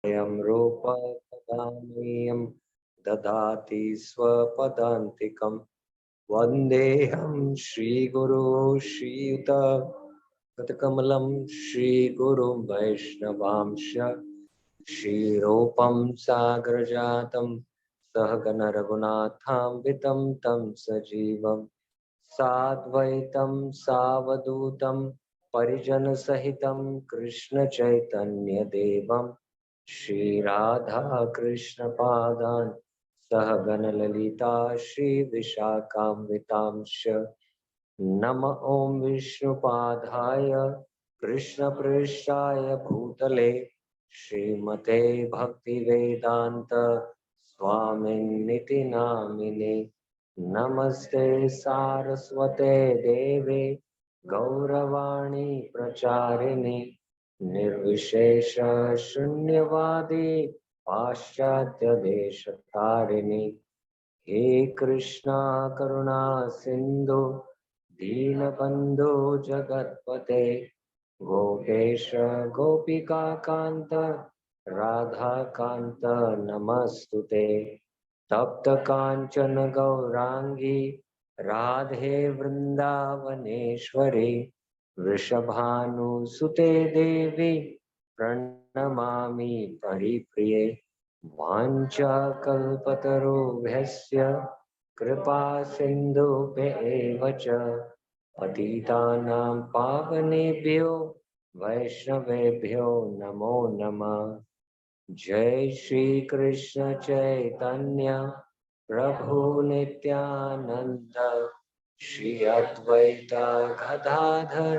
अयं रूप तदानीयं ददाति स्वपदान्तिकं वन्देऽहं श्रीगुरो श्रीयुतपदकमलं श्रीगुरुं वैष्णवांश श्रीरूपं साग्रजातं सहगण रघुनाथान्वितं तं सजीवं साद्वैतं सावधूतं परिजनसहितं कृष्णचैतन्यदेवं श्रीराधा कृष्णपादान् सहगण ललिता श्रीविशाखान्वितांश्च नम ओं विष्णुपादाय कृष्णपृष्ठाय भूतले श्रीमते भक्तिवेदांत स्वामिन्निति नामिने नमस्ते सारस्वते देवे गौरवाणी प्रचारिणे निर्विशेष शून्यवादी पाश्चात्य देश तारिणे हे कृष्णा करुणा सिंधु दीनबंधु जगतपते गोपेश गोपिका कांत राधा कांत नमस्तुते तप्त कांचन गौरांगी राधे वृंदावनेश्वरी वृषभानुसुते देवी प्रणमामि परिप्रिये वाञ्छाकल्पतरुभ्यश्च कृपा सिन्धुभ्येव च पतितानां पावनेभ्यो वैष्णवेभ्यो नमो नमः। जय श्री कृष्ण चैतन्य प्रभु नित्यानंद श्री अद्वैत गदाधर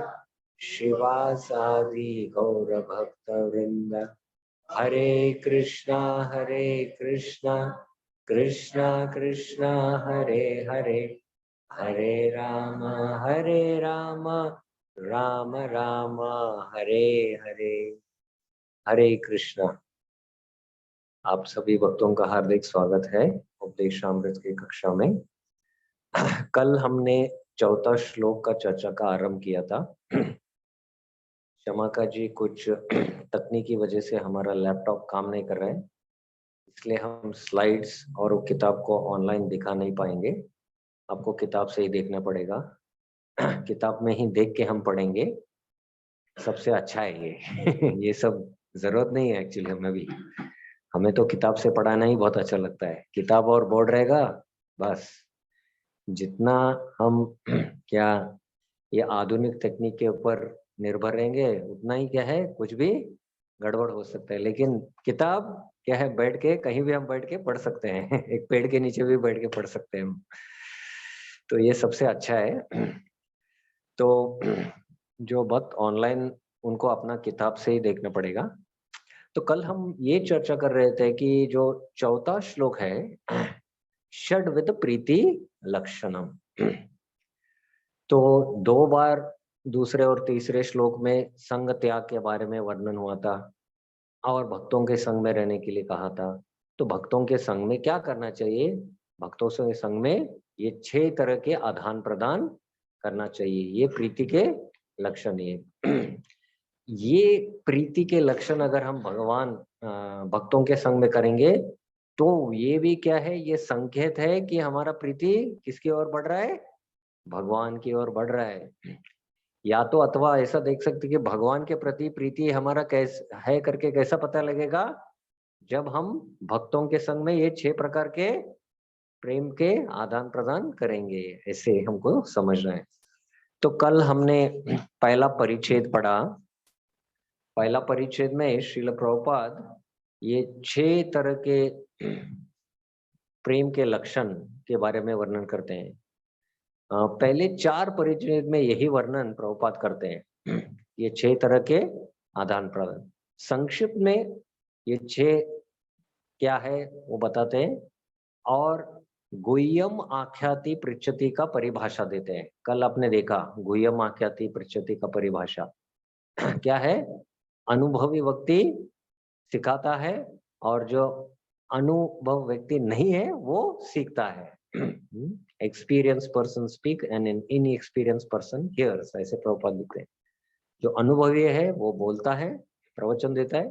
शिवासादि गौर भक्त वृंद हरे कृष्णा कृष्णा कृष्णा हरे हरे हरे राम राम राम हरे हरे। हरे कृष्णा। आप सभी भक्तों का हार्दिक स्वागत है उपदेशामृत की कक्षा में। कल हमने चौथा श्लोक का चर्चा का आरंभ किया था। क्षमा का जी, कुछ तकनीकी वजह से हमारा लैपटॉप काम नहीं कर रहा है, इसलिए हम स्लाइड्स और वो किताब को ऑनलाइन दिखा नहीं पाएंगे। आपको किताब से ही देखना पड़ेगा। किताब में ही देख के हम पढ़ेंगे, सबसे अच्छा है ये। ये सब जरूरत नहीं है एक्चुअली। हमें तो किताब से पढ़ाना ही बहुत अच्छा लगता है। किताब और बोर्ड रहेगा बस। जितना हम क्या ये आधुनिक तकनीक के ऊपर निर्भर रहेंगे उतना ही क्या है, कुछ भी गड़बड़ हो सकता है। लेकिन किताब क्या है, बैठ के कहीं भी हम बैठ के पढ़ सकते हैं। एक पेड़ के नीचे भी बैठ के पढ़ सकते हैं हम। तो ये सबसे अच्छा है। तो जो भक्त ऑनलाइन, उनको अपना किताब से ही देखना पड़ेगा। तो कल हम ये चर्चा कर रहे थे कि जो चौथा श्लोक है, षड्विध प्रीति लक्षणम। तो दो बार दूसरे और तीसरे श्लोक में संग त्याग के बारे में वर्णन हुआ था और भक्तों के संग में रहने के लिए कहा था। तो भक्तों के संग में क्या करना चाहिए? भक्तों के संग में ये 6 तरह के आदान प्रदान करना चाहिए। ये प्रीति के लक्षण है। ये प्रीति के लक्षण अगर हम भगवान भक्तों के संग में करेंगे तो ये भी क्या है, ये संकेत है कि हमारा प्रीति किसकी ओर बढ़ रहा है? भगवान की ओर बढ़ रहा है। या तो अथवा ऐसा देख सकते कि भगवान के प्रति प्रीति हमारा कैसा है करके कैसा पता लगेगा? जब हम भक्तों के संग में ये 6 प्रकार के प्रेम के आदान प्रदान करेंगे, ऐसे हमको समझना है। तो कल हमने पहला परिच्छेद पढ़ा। पहला परिच्छेद में श्रील प्रभुपाद ये 6 तरह के प्रेम के लक्षण के बारे में वर्णन करते हैं। पहले 4 परिच्छेद में यही वर्णन प्रभुपाद करते हैं। ये 6 तरह के आदान प्रदान। संक्षिप्त में ये 6 क्या है वो बताते हैं और गुह्यम आख्याति पृच्छति का परिभाषा देते हैं। कल आपने देखा गुह्यम आख्याति पृच्छति का परिभाषा क्या है? अनुभवी व्यक्ति सिखाता है और जो अनुभव व्यक्ति नहीं है वो सीखता है। Experience person speak and an inexperience person hears, ऐसे प्रभुपाद लिखते हैं। जो अनुभवी है वो बोलता है, प्रवचन देता है,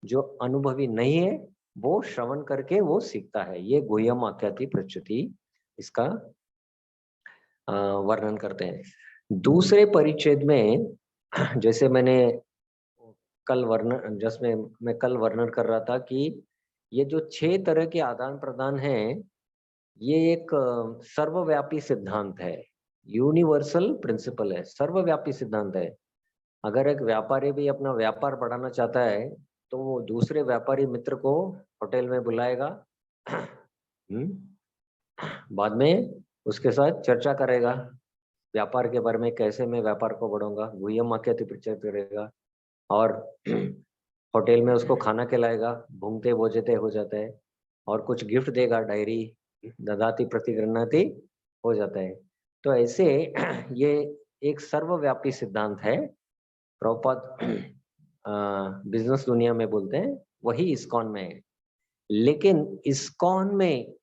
जो अनुभवी नहीं है वो श्रवण करके वो सीखता है। ये गुह्यम आख्याति प्रच्युति इसका वर्णन करते हैं। दूसरे परिच्छेद में जैसे मैंने कल वर्णन जिसमें मैं कल वर्णन कर रहा था कि ये जो 6 तरह के आदान प्रदान हैं, ये एक सर्वव्यापी सिद्धांत है, यूनिवर्सल प्रिंसिपल है, सर्वव्यापी सिद्धांत है। अगर एक व्यापारी भी अपना व्यापार बढ़ाना चाहता है तो वो दूसरे व्यापारी मित्र को होटल में बुलाएगा, बाद में उसके साथ चर्चा करेगा व्यापार के बारे में, कैसे मैं व्यापार को बढ़ाऊंगा, गुह्यम आख्याति प्रचार करेगा और होटल में उसको खाना खिलाएगा, भूंगते भोजते हो जाता है और कुछ गिफ्ट देगा, डायरी ददाति प्रतिगृह्णाति हो जाता है। तो ऐसे ये एक सर्वव्यापी सिद्धांत है। प्रभुपाद बिजनेस दुनिया में बोलते हैं, वही इस्कॉन में है। लेकिन इस्कॉन में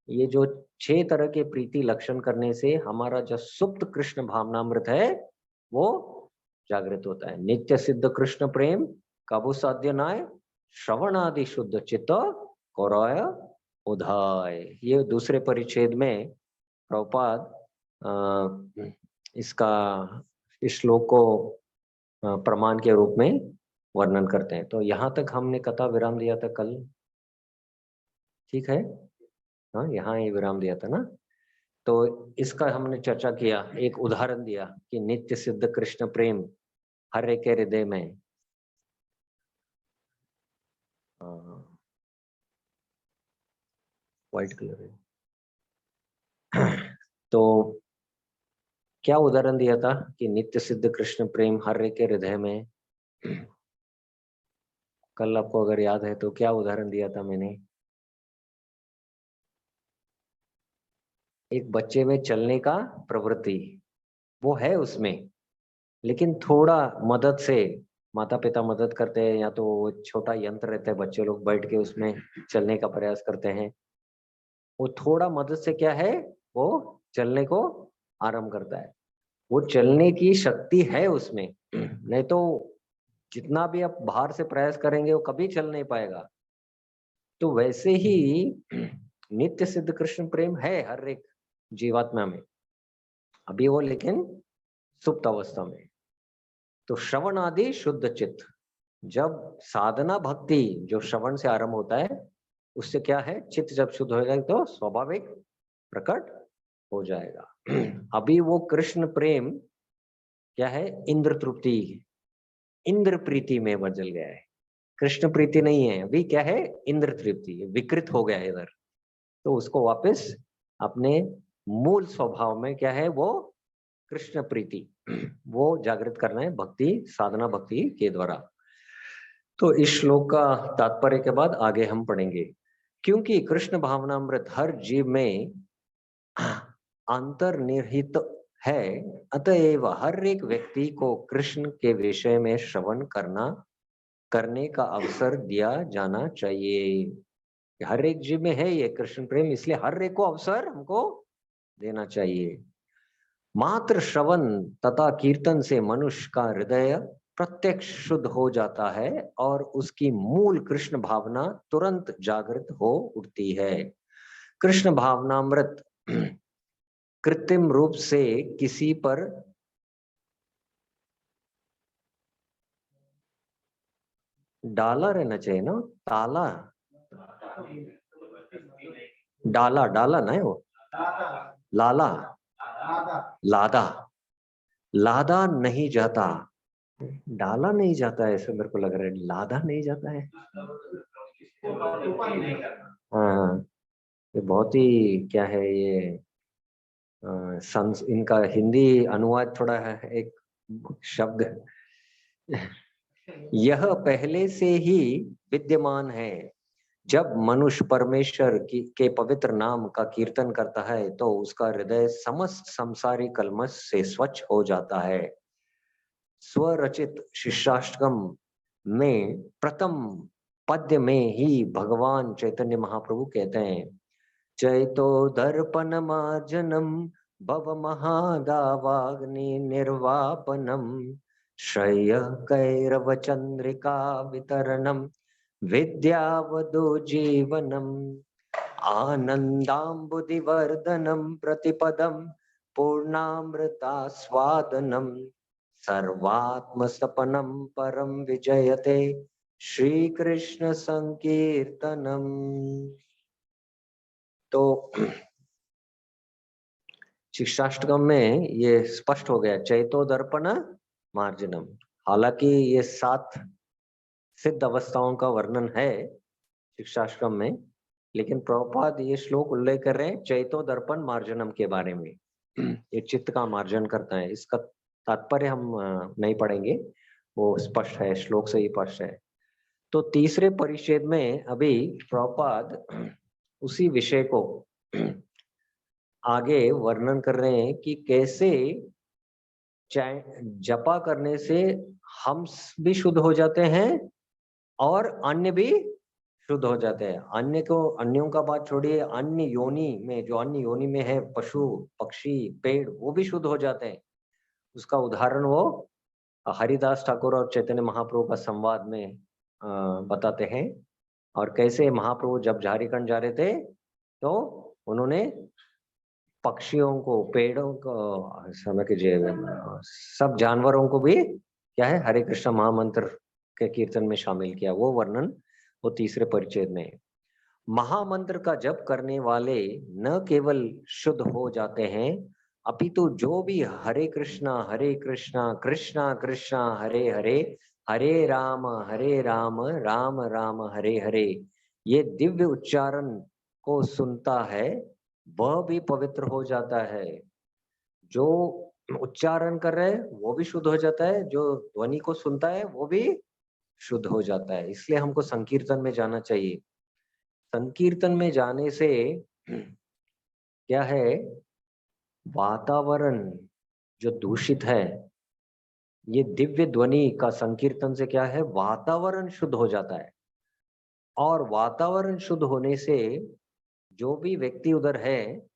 ये जो 6 तरह के प्रीति लक्षण करने से हमारा जो सुप्त कृष्ण भावनामृत है वो जागृत होता है। नित्य सिद्ध कृष्ण प्रेम कबू साध्य नाय, श्रवण आदि शुद्ध चित्त कौराय उधाय। ये दूसरे परिच्छेद में प्रभुपाद इसका इस श्लोक को प्रमाण के रूप में वर्णन करते हैं। तो यहाँ तक हमने कथा विराम दिया था कल, ठीक है? हाँ, यहाँ ही विराम दिया था ना। तो इसका हमने चर्चा किया, एक उदाहरण दिया कि नित्य सिद्ध कृष्ण प्रेम हर एक के हृदय में। व्हाइट कलर है। तो क्या उदाहरण दिया था कि नित्य सिद्ध कृष्ण प्रेम हर एक के हृदय में। कल आपको अगर याद है तो क्या उदाहरण दिया था मैंने? एक बच्चे में चलने का प्रवृत्ति वो है उसमें, लेकिन थोड़ा मदद से माता पिता मदद करते हैं, या तो वो छोटा यंत्र रहता है, बच्चे लोग बैठ के उसमें चलने का प्रयास करते हैं। वो थोड़ा मदद से क्या है, वो चलने को आरंभ करता है। वो चलने की शक्ति है उसमें, नहीं तो जितना भी आप बाहर से प्रयास करेंगे वो कभी चल नहीं पाएगा। तो वैसे ही नित्य सिद्ध कृष्ण प्रेम है हर एक जीवात्मा में, अभी वो लेकिन सुप्त अवस्था में। तो श्रवण आदि शुद्ध चित्त, जब साधना भक्ति जो श्रवण से आरंभ होता है उससे क्या है, चित्त जब शुद्ध हो जाएगा तो स्वाभाविक प्रकट हो जाएगा। अभी वो कृष्ण प्रेम क्या है, इंद्र तृप्ति, इंद्र प्रीति में बदल गया है, कृष्ण प्रीति नहीं है अभी, क्या है, इंद्र तृप्ति, विकृत हो गया है इधर। तो उसको वापस अपने मूल स्वभाव में क्या है, वो कृष्ण प्रीति वो जागृत करना है भक्ति, साधना भक्ति के द्वारा। तो इस श्लोक का तात्पर्य के बाद आगे हम पढ़ेंगे। क्योंकि कृष्ण भावनामृत हर जीव में अंतर्निहित है, अतएव हर एक व्यक्ति को कृष्ण के विषय में श्रवण करने का अवसर दिया जाना चाहिए। हर एक जीव में है ये कृष्ण प्रेम, इसलिए हर एक को अवसर हमको देना चाहिए। मात्र श्रवण तथा कीर्तन से मनुष्य का हृदय प्रत्यक्ष शुद्ध हो जाता है और उसकी मूल कृष्ण भावना तुरंत जागृत हो उठती है। कृष्ण भावनामृत कृत्रिम रूप से किसी पर डाला रहना चाहिए ना, ताला, डाला डाला ना है वो, लाला, लादा, लादा नहीं जाता, डाला नहीं जाता है, ऐसे मेरे को लग रहा है, लादा नहीं जाता है। हाँ, ये बहुत ही क्या है ये, इनका हिंदी अनुवाद थोड़ा है, एक शब्द यह पहले से ही विद्यमान है। जब मनुष्य परमेश्वर के पवित्र नाम का कीर्तन करता है तो उसका हृदय समस्त संसारी कलमश से स्वच्छ हो जाता है। स्वरचित शिष्याष्टकम में प्रथम पद्य में ही भगवान चैतन्य महाप्रभु कहते हैं, चैतो दर्पण मार्जनम भव महादावाग्नि निर्वापनम श्रेय कैरव चंद्रिका वितरणम विद्यावदो जीवनम् आनन्दाम्बुधिवर्धनं प्रतिपदं पूर्णामृतास्वादनं सर्वात्मसपनं परं विजयते श्री कृष्ण संकीर्तनम। तो शिक्षाष्टकम में ये स्पष्ट हो गया, चैतो दर्पण मार्जनम। हालांकि ये 7 सिद्ध अवस्थाओं का वर्णन है शिक्षाष्टकम में, लेकिन प्रभुपाद ये श्लोक उल्लेख कर रहे हैं चैतो दर्पण मार्जनम के बारे में। ये चित्त का मार्जन करता है, इसका तात्पर्य हम नहीं पढ़ेंगे, वो स्पष्ट है, श्लोक से ही स्पष्ट है। तो तीसरे परिच्छेद में अभी प्रभुपाद उसी विषय को आगे वर्णन कर रहे हैं कि कैसे जपा करने से हम भी शुद्ध हो जाते हैं और अन्य भी शुद्ध हो जाते हैं। अन्यों का बात छोड़िए, अन्य योनि में, जो अन्य योनि में है, पशु पक्षी पेड़, वो भी शुद्ध हो जाते हैं। उसका उदाहरण वो हरिदास ठाकुर और चैतन्य महाप्रभु का संवाद में बताते हैं। और कैसे महाप्रभु जब झारखंड जा रहे थे तो उन्होंने पक्षियों को, पेड़ों को, समय कीजिए, सब जानवरों को भी क्या है, हरे कृष्ण महामंत्र के कीर्तन में शामिल किया। वो वर्णन वो तीसरे परिच्छेद में। महामंत्र का जप करने वाले न केवल शुद्ध हो जाते हैं, अपितु जो भी हरे कृष्णा कृष्णा कृष्णा हरे हरे, हरे राम राम राम हरे हरे, ये दिव्य उच्चारण को सुनता है वह भी पवित्र हो जाता है। जो उच्चारण कर रहे हैं वो भी शुद्ध हो जाता है, जो ध्वनि को सुनता है वो भी शुद्ध हो जाता है। इसलिए हमको संकीर्तन में जाना चाहिए। संकीर्तन में जाने से क्या है, वातावरण जो दूषित है, ये दिव्य ध्वनि का संकीर्तन से क्या है, वातावरण शुद्ध हो जाता है। और वातावरण शुद्ध होने से जो भी व्यक्ति उधर है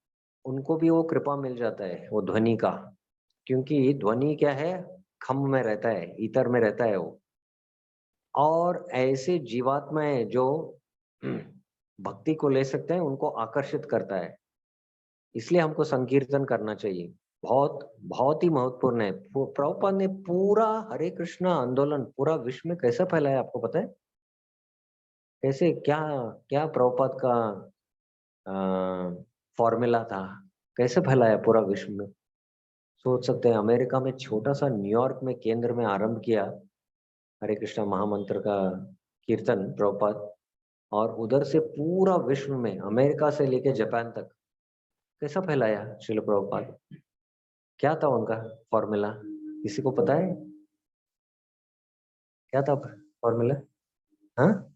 उनको भी वो कृपा मिल जाता है, वो ध्वनि का। क्योंकि ध्वनि क्या है, खम्भ में रहता है, ईतर में रहता है वो। और ऐसे जीवात्माएं जो भक्ति को ले सकते हैं उनको आकर्षित करता है। इसलिए हमको संकीर्तन करना चाहिए, बहुत बहुत ही महत्वपूर्ण है। प्रभुपाद ने पूरा हरे कृष्णा आंदोलन पूरा विश्व में कैसे फैलाया, आपको पता है कैसे? क्या क्या प्रभुपाद का फॉर्मूला था, कैसे फैलाया पूरा विश्व में? सोच सकते हैं, अमेरिका में छोटा सा न्यूयॉर्क में केंद्र में आरंभ किया हरे कृष्णा महामंत्र का कीर्तन प्रभुपाद, और उधर से पूरा विश्व में, अमेरिका से लेके जापान तक कैसा फैलाया श्रील प्रभुपाद। क्या था उनका फॉर्मूला, किसी को पता है क्या था फॉर्मूला? हाँ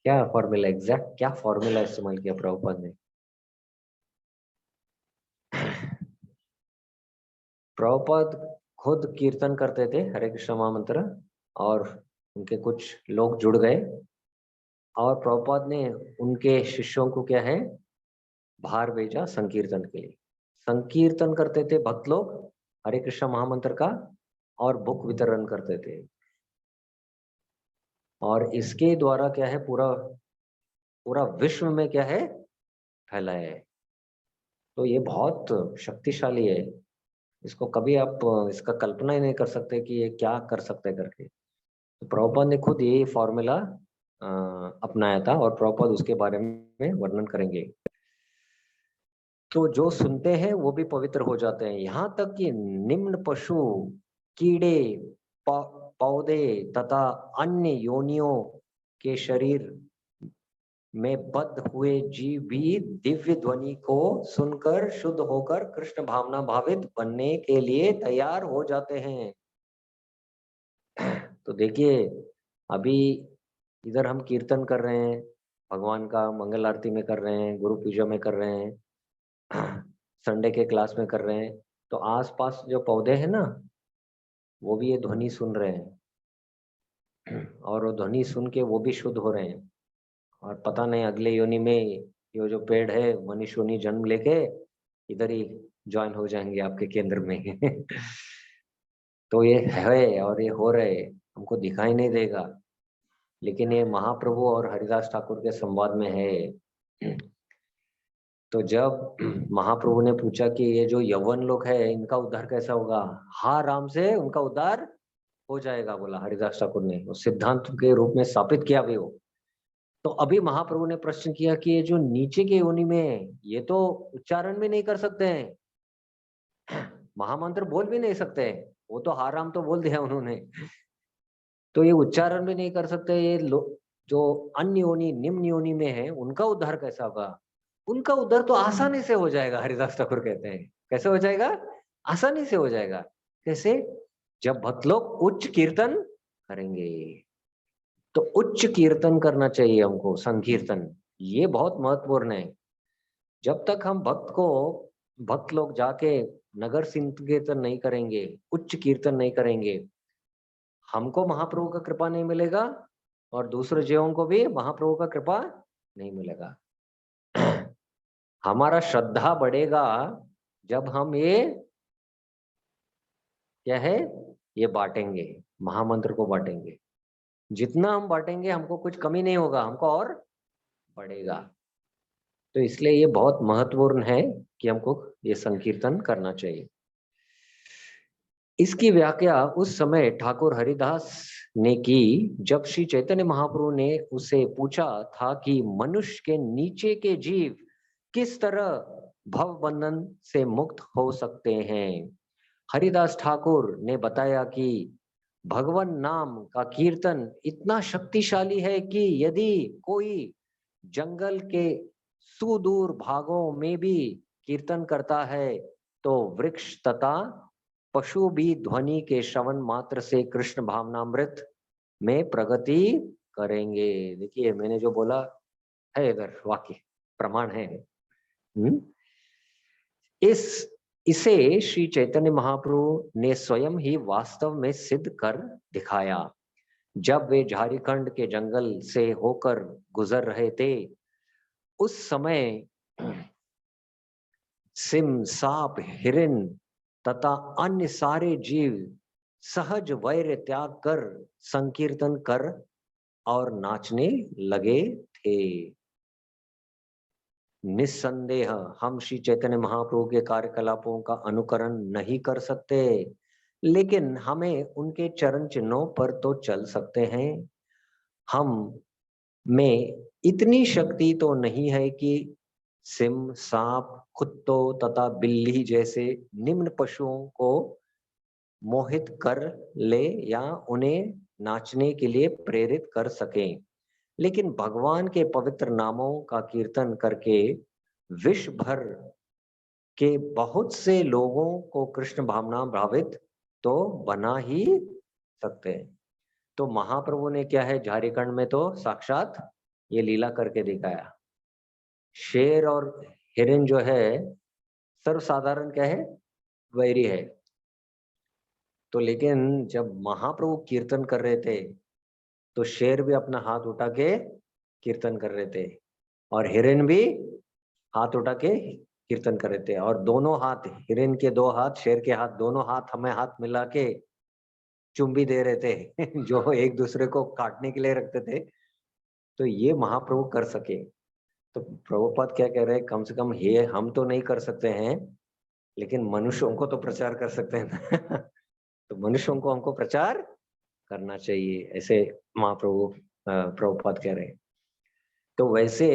क्या फॉर्मूला, एग्जैक्ट क्या फॉर्मूला इस्तेमाल किया प्रभुपाद ने? प्रभुपाद खुद कीर्तन करते थे हरे कृष्ण महामंत्र, और उनके कुछ लोग जुड़ गए, और प्रभुपाद ने उनके शिष्यों को क्या है, बाहर भेजा संकीर्तन के लिए। संकीर्तन करते थे भक्त लोग हरे कृष्ण महामंत्र का, और बुक वितरण करते थे। और इसके द्वारा क्या है, पूरा पूरा विश्व में क्या है, फैलाया है। तो ये बहुत शक्तिशाली है, इसको कभी आप इसका कल्पना ही नहीं कर सकते कि ये क्या कर सकते हैं करके। तो प्रभुपाद ने खुद ये फॉर्मूला अपनाया था, और प्रभुपाद उसके बारे में वर्णन करेंगे। तो जो सुनते हैं वो भी पवित्र हो जाते हैं, यहाँ तक कि निम्न पशु, कीड़े, पौधे तथा अन्य योनियों के शरीर में बद्ध हुए जीव भी दिव्य ध्वनि को सुनकर शुद्ध होकर कृष्ण भावना भावित बनने के लिए तैयार हो जाते हैं। तो देखिए, अभी इधर हम कीर्तन कर रहे हैं, भगवान का मंगल आरती में कर रहे हैं, गुरु पूजा में कर रहे हैं, संडे के क्लास में कर रहे हैं, तो आसपास जो पौधे हैं ना, वो भी ये ध्वनि सुन रहे हैं, और वो ध्वनि सुन के वो भी शुद्ध हो रहे हैं। और पता नहीं अगले योनि में ये जो पेड़ है मनुष्य योनि जन्म लेके इधर ही ज्वाइन हो जाएंगे आपके केंद्र में। तो ये है और ये हो रहे हमको दिखाई नहीं देगा, लेकिन ये महाप्रभु और हरिदास ठाकुर के संवाद में है। तो जब महाप्रभु ने पूछा कि ये जो यवन लोग है इनका उद्धार कैसा होगा, हाँ राम से उनका उद्धार हो जाएगा, बोला हरिदास ठाकुर ने, उस सिद्धांत के रूप में स्थापित किया भी वो। तो अभी महाप्रभु ने प्रश्न किया कि ये जो नीचे के योनि में है, ये तो उच्चारण भी नहीं कर सकते हैं, महामंत्र बोल भी नहीं सकते हैं, वो तो हाराम तो बोल दिया उन्होंने, तो ये उच्चारण भी नहीं कर सकते, ये जो अन्य योनि निम्न योनि में है उनका उद्धार कैसा होगा। उनका उद्धार तो आसानी से हो जाएगा, हरिदास ठाकुर कहते हैं। कैसे हो जाएगा? आसानी से हो जाएगा। कैसे? जब भक्त लोग उच्च कीर्तन करेंगे। तो उच्च कीर्तन करना चाहिए हमको, संकीर्तन, ये बहुत महत्वपूर्ण है। जब तक हम भक्त लोग जाके नगर संकीर्तन नहीं करेंगे, उच्च कीर्तन नहीं करेंगे, हमको महाप्रभु का कृपा नहीं मिलेगा और दूसरे जीवों को भी महाप्रभु का कृपा नहीं मिलेगा। हमारा श्रद्धा बढ़ेगा जब हम ये क्या है, ये बांटेंगे, महामंत्र को बांटेंगे। जितना हम बांटेंगे हमको कुछ कमी नहीं होगा, हमको और बढ़ेगा। तो इसलिए ये बहुत महत्वपूर्ण है कि हमको ये संकीर्तन करना चाहिए। इसकी व्याख्या उस समय ठाकुर हरिदास ने की जब श्री चैतन्य महाप्रभु ने उसे पूछा था कि मनुष्य के नीचे के जीव किस तरह भव बंधन से मुक्त हो सकते हैं। हरिदास ठाकुर ने बताया कि भगवान नाम का कीर्तन इतना शक्तिशाली है कि यदि कोई जंगल के सुदूर भागों में भी कीर्तन करता है तो वृक्ष तथा पशु भी ध्वनि के श्रवण मात्र से कृष्ण भावनामृत में प्रगति करेंगे। देखिए मैंने जो बोला है इधर वाक्य प्रमाण है। इसे श्री चैतन्य महाप्रभु ने स्वयं ही वास्तव में सिद्ध कर दिखाया। जब वे झारखंड के जंगल से होकर गुजर रहे थे, उस समय सिंह, सांप, हिरन तथा अन्य सारे जीव सहज वैर त्याग कर संकीर्तन कर और नाचने लगे थे। निस्संदेह हम श्री चैतन्य महाप्रभु के कार्यकलापों का अनुकरण नहीं कर सकते, लेकिन हमें उनके चरण चिन्हों पर तो चल सकते हैं। हम में इतनी शक्ति तो नहीं है कि सिंह, सांप, कुत्तों तथा बिल्ली जैसे निम्न पशुओं को मोहित कर ले या उन्हें नाचने के लिए प्रेरित कर सकें, लेकिन भगवान के पवित्र नामों का कीर्तन करके विश्व भर के बहुत से लोगों को कृष्ण भावना भावित तो बना ही सकते हैं। तो महाप्रभु ने क्या है, झारखंड में तो साक्षात ये लीला करके दिखाया। शेर और हिरन जो है सर्वसाधारण क्या है, वैरी है। तो लेकिन जब महाप्रभु कीर्तन कर रहे थे तो शेर भी अपना हाथ उठा के कीर्तन कर रहे थे और हिरन भी हाथ उठा के कीर्तन कर रहे थे, और दोनों हाथ, हिरन के 2 हाथ, शेर के हाथ, दोनों हाथ हमें हाथ मिला के चुम्बी दे रहे थे जो एक दूसरे को काटने के लिए रखते थे। तो ये महाप्रभु कर सके। तो प्रभुपाद क्या कह रहे हैं, कम से कम ये हम तो नहीं कर सकते हैं, लेकिन मनुष्यों को तो प्रचार कर सकते हैं तो मनुष्यों को हमको प्रचार करना चाहिए, ऐसे महाप्रभु प्रभुपाद कह रहे हैं। तो वैसे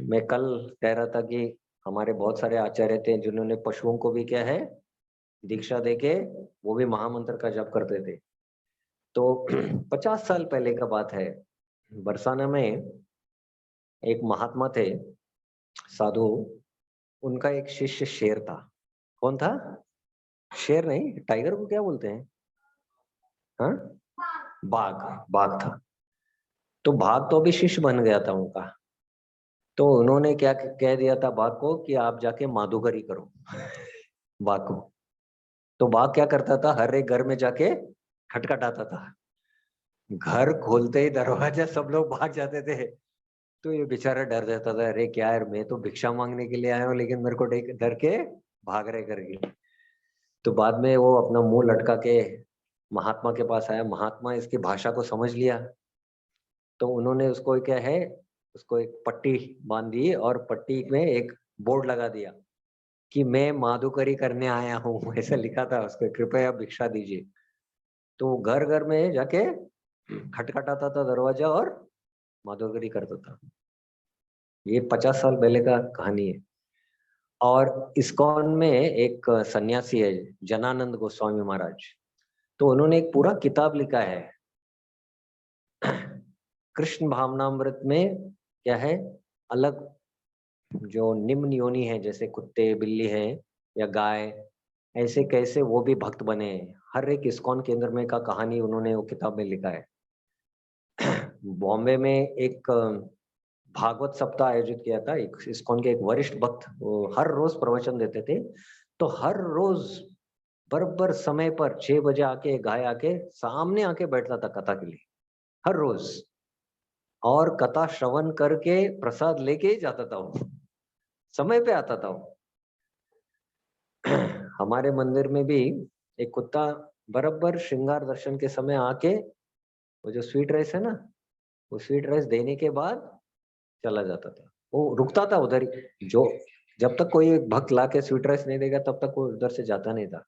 मैं कल कह रहा था कि हमारे बहुत सारे आचार्य थे जिन्होंने पशुओं को भी क्या है दीक्षा देके वो भी महामंत्र का जप करते थे। तो 50 साल पहले का बात है, बरसाना में एक महात्मा थे, साधु, उनका एक शिष्य शेर था। कौन था? शेर नहीं, टाइगर को क्या बोलते हैं? हाँ, बाघ। बाघ था। तो बाघ तो अभी शिष्य बन गया था उनका। तो उन्होंने क्या कह दिया था बाघ को कि आप जाके माधुकरी करो बाघ को। तो बाघ क्या करता था, हर एक घर में जाके खटखटाता था। घर खोलते ही दरवाजा सब लोग भाग जाते थे। तो ये बेचारा डर जाता था, अरे क्या यार, मैं तो भिक्षा मांगने के लिए आया हूँ लेकिन मेरे को डर के भाग रहे करके। तो बाद में वो अपना मुंह लटका के महात्मा के पास आया, महात्मा इसकी भाषा को समझ लिया, तो उन्होंने उसको क्या है, उसको एक पट्टी बांध दी और पट्टी में एक बोर्ड लगा दिया कि मैं माधुकरी करने आया हूँ। ऐसा लिखा था उसको, कृपया भिक्षा दीजिए। तो घर घर में जाके खटखटाता था दरवाजा और माधुकरी करता था। ये 50 साल पहले का कहानी है। और इस्कॉन में एक सन्यासी है, जनानंद गोस्वामी महाराज, तो उन्होंने एक पूरा किताब लिखा है। कृष्ण भावनामृत में क्या है, अलग जो निम्न योनि है, जैसे कुत्ते बिल्ली है या गाय, ऐसे कैसे वो भी भक्त बने, हर एक इस्कॉन केंद्र में का कहानी उन्होंने वो किताब में लिखा है। बॉम्बे में एक भागवत सप्ताह आयोजित किया था, एक इस्कॉन के एक वरिष्ठ भक्त, वो हर रोज प्रवचन देते थे। तो हर रोज बराबर समय पर 6 बजे आके गाय आके सामने आके बैठता था कथा के लिए, हर रोज, और कथा श्रवण करके प्रसाद लेके ही जाता था वो, समय पे आता था वो। हमारे मंदिर में भी एक कुत्ता बराबर श्रृंगार दर्शन के समय आके वो जो स्वीट राइस है ना, वो स्वीट राइस देने के बाद चला जाता था। वो रुकता था उधर ही, जो जब तक कोई भक्त लाके स्वीट राइस नहीं देगा तब तक वो उधर से जाता नहीं था,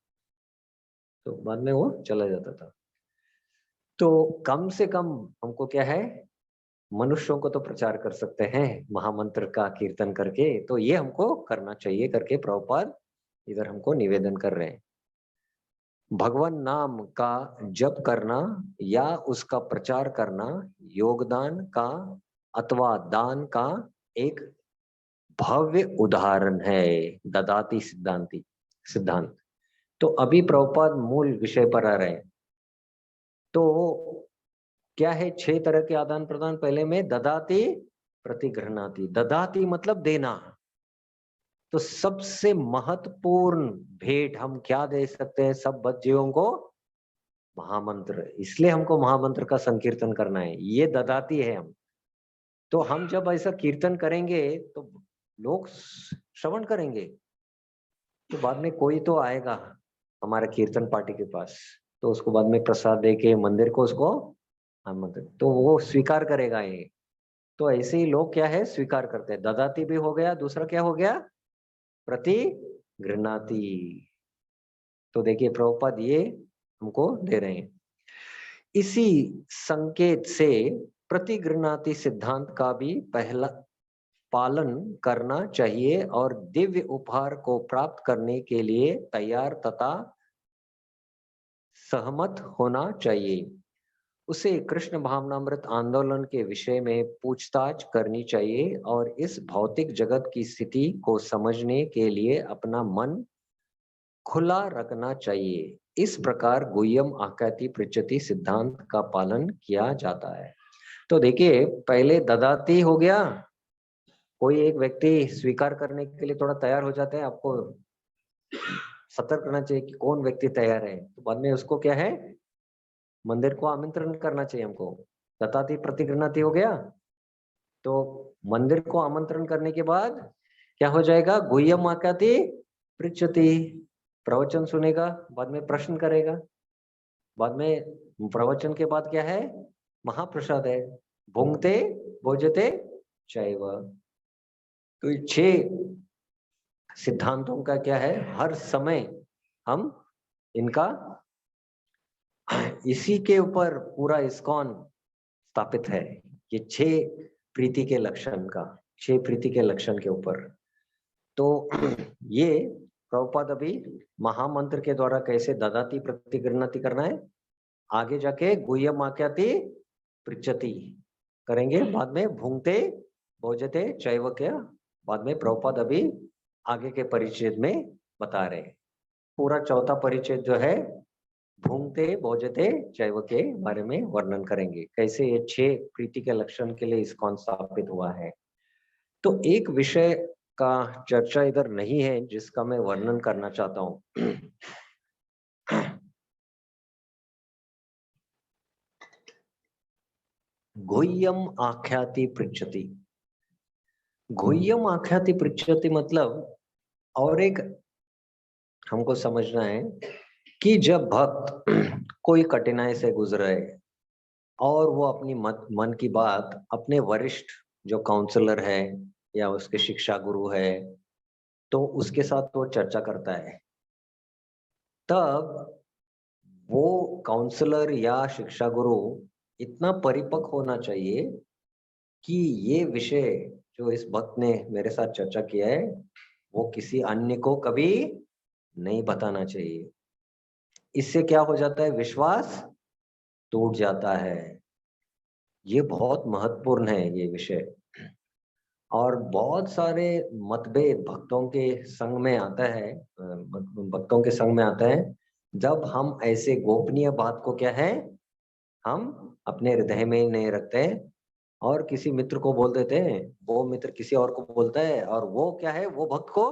तो बाद में वो चला जाता था। तो कम से कम हमको क्या है, मनुष्यों को तो प्रचार कर सकते हैं महामंत्र का कीर्तन करके, तो ये हमको करना चाहिए करके प्रभुपाद इधर हमको निवेदन कर रहे हैं। भगवान नाम का जप करना या उसका प्रचार करना योगदान का अथवा दान का एक भव्य उदाहरण है, ददाती सिद्धांति सिद्धांत। तो अभी प्रभुपाद मूल विषय पर आ रहे हैं। तो क्या है, 6 तरह के आदान प्रदान। पहले में ददाती प्रतिगृहणाति, ददाती मतलब देना। तो सबसे महत्वपूर्ण भेंट हम क्या दे सकते हैं सब बच्चियों को, महामंत्र। इसलिए हमको महामंत्र का संकीर्तन करना है, ये ददाती है हम। तो हम जब ऐसा कीर्तन करेंगे तो लोग श्रवण करेंगे, तो बाद में कोई तो आएगा हमारे कीर्तन पार्टी के पास, तो उसको बाद में प्रसाद दे के मंदिर को उसको आमंत्रित, तो वो स्वीकार करेगा ये। तो ऐसे ही लोग क्या है, स्वीकार करते हैं। ददाती भी हो गया, दूसरा क्या हो गया, प्रति गृहणाति। तो देखिए प्रभुपाद ये हमको दे रहे हैं। इसी संकेत से प्रतिगृहणाति सिद्धांत का भी पहला पालन करना चाहिए और दिव्य उपहार को प्राप्त करने के लिए तैयार तथा सहमत होना चाहिए। उसे कृष्ण भावनामृत आंदोलन के विषय में पूछताछ करनी चाहिए और इस भौतिक जगत की स्थिति को समझने के लिए अपना मन खुला रखना चाहिए। इस प्रकार गुह्यम आख्याति पृच्छति सिद्धांत का पालन किया जाता है। तो देखिए, पहले ददाती हो गया, कोई एक व्यक्ति स्वीकार करने के लिए थोड़ा तैयार हो जाता है, आपको सतर्क रहना चाहिए कि कौन व्यक्ति तैयार है। तो बाद में उसको क्या है, मंदिर को आमंत्रण करना चाहिए हमको। दत्ताती प्रतिगृहणाति हो गया, तो मंदिर को आमंत्रण करने के बाद क्या हो जाएगा, गुह्यम आख्याति पृच्छति, प्रवचन सुनेगा, बाद में प्रश्न करेगा, बाद में प्रवचन के बाद क्या है, महाप्रसाद है, भुंगते भोजते चैव। तो 6 सिद्धांतों का क्या है, हर समय हम इनका इसी के ऊपर पूरा इस्कॉन स्थापित है। ये 6 प्रीति के लक्षण का, 6 प्रीति के लक्षण के ऊपर। तो ये प्रभुपाद अभी महामंत्र के द्वारा कैसे ददाती प्रतिगृहणाति करना है, आगे जाके गुह्यम आख्याति पृच्छति करेंगे, बाद में भुंगते भोजते चैव के बाद में प्रभुपाद अभी आगे के परिच्छेद में बता रहे हैं। पूरा चौथा परिच्छेद जो है भुंगते भोजते चैव के बारे में वर्णन करेंगे, कैसे ये 6 प्रीति के लक्षण के लिए इस्कॉन स्थापित हुआ है। तो एक विषय का चर्चा इधर नहीं है जिसका मैं वर्णन करना चाहता हूँ। गुह्यम आख्याति पृच्छति। गुह्यम आख्याति पृच्छति मतलब, और एक हमको समझना है कि जब भक्त कोई कठिनाई से गुजरे और वो अपनी मन की बात अपने वरिष्ठ जो काउंसलर है या उसके शिक्षा गुरु है, तो उसके साथ वो चर्चा करता है, तब वो काउंसलर या शिक्षा गुरु इतना परिपक्व होना चाहिए कि ये विषय जो इस भक्त ने मेरे साथ चर्चा किया है, वो किसी अन्य को कभी नहीं बताना चाहिए। इससे क्या हो जाता है, विश्वास टूट जाता है। ये बहुत महत्वपूर्ण है ये विषय। और बहुत सारे मतभेद भक्तों के संग में आता है, भक्तों के संग में आता है जब हम ऐसे गोपनीय बात को क्या है, हम अपने हृदय में ही नहीं रखते और किसी मित्र को बोल देते हैं, वो मित्र किसी और को बोलता है और वो क्या है, वो भक्त को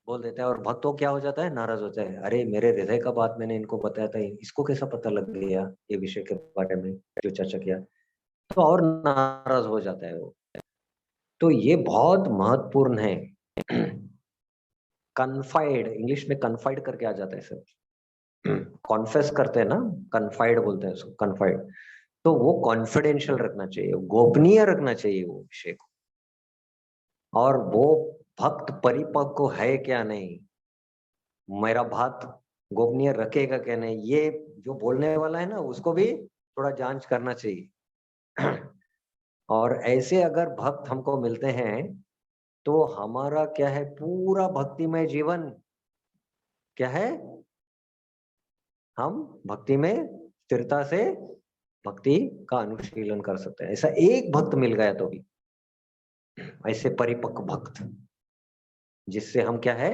बोल देता है और भक्त को क्या हो जाता है, नाराज होता है। अरे मेरे हृदय का बात मैंने इनको बताया था, इसको कैसा पता लग गया ये विषय के बारे में जो चर्चा किया, तो और नाराज हो जाता है वो। तो ये बहुत महत्वपूर्ण है। कन्फाइड, इंग्लिश में कन्फाइड करके आ जाता है सर, कॉन्फेस करते हैं ना, कन्फाइड बोलते हैं उसको, कन्फाइड। तो वो कॉन्फिडेंशियल रखना चाहिए, गोपनीय रखना चाहिए वो विषय को। और वो भक्त परिपक्व है क्या नहीं, मेरा भक्त गोपनीय रखेगा क्या नहीं, ये जो बोलने वाला है ना उसको भी थोड़ा जांच करना चाहिए। और ऐसे अगर भक्त हमको मिलते हैं तो हमारा क्या है, पूरा भक्तिमय जीवन क्या है, हम भक्ति में स्थिरता से भक्ति का अनुशीलन कर सकते हैं। ऐसा एक भक्त मिल गया तो भी, ऐसे परिपक्व भक्त जिससे हम क्या है,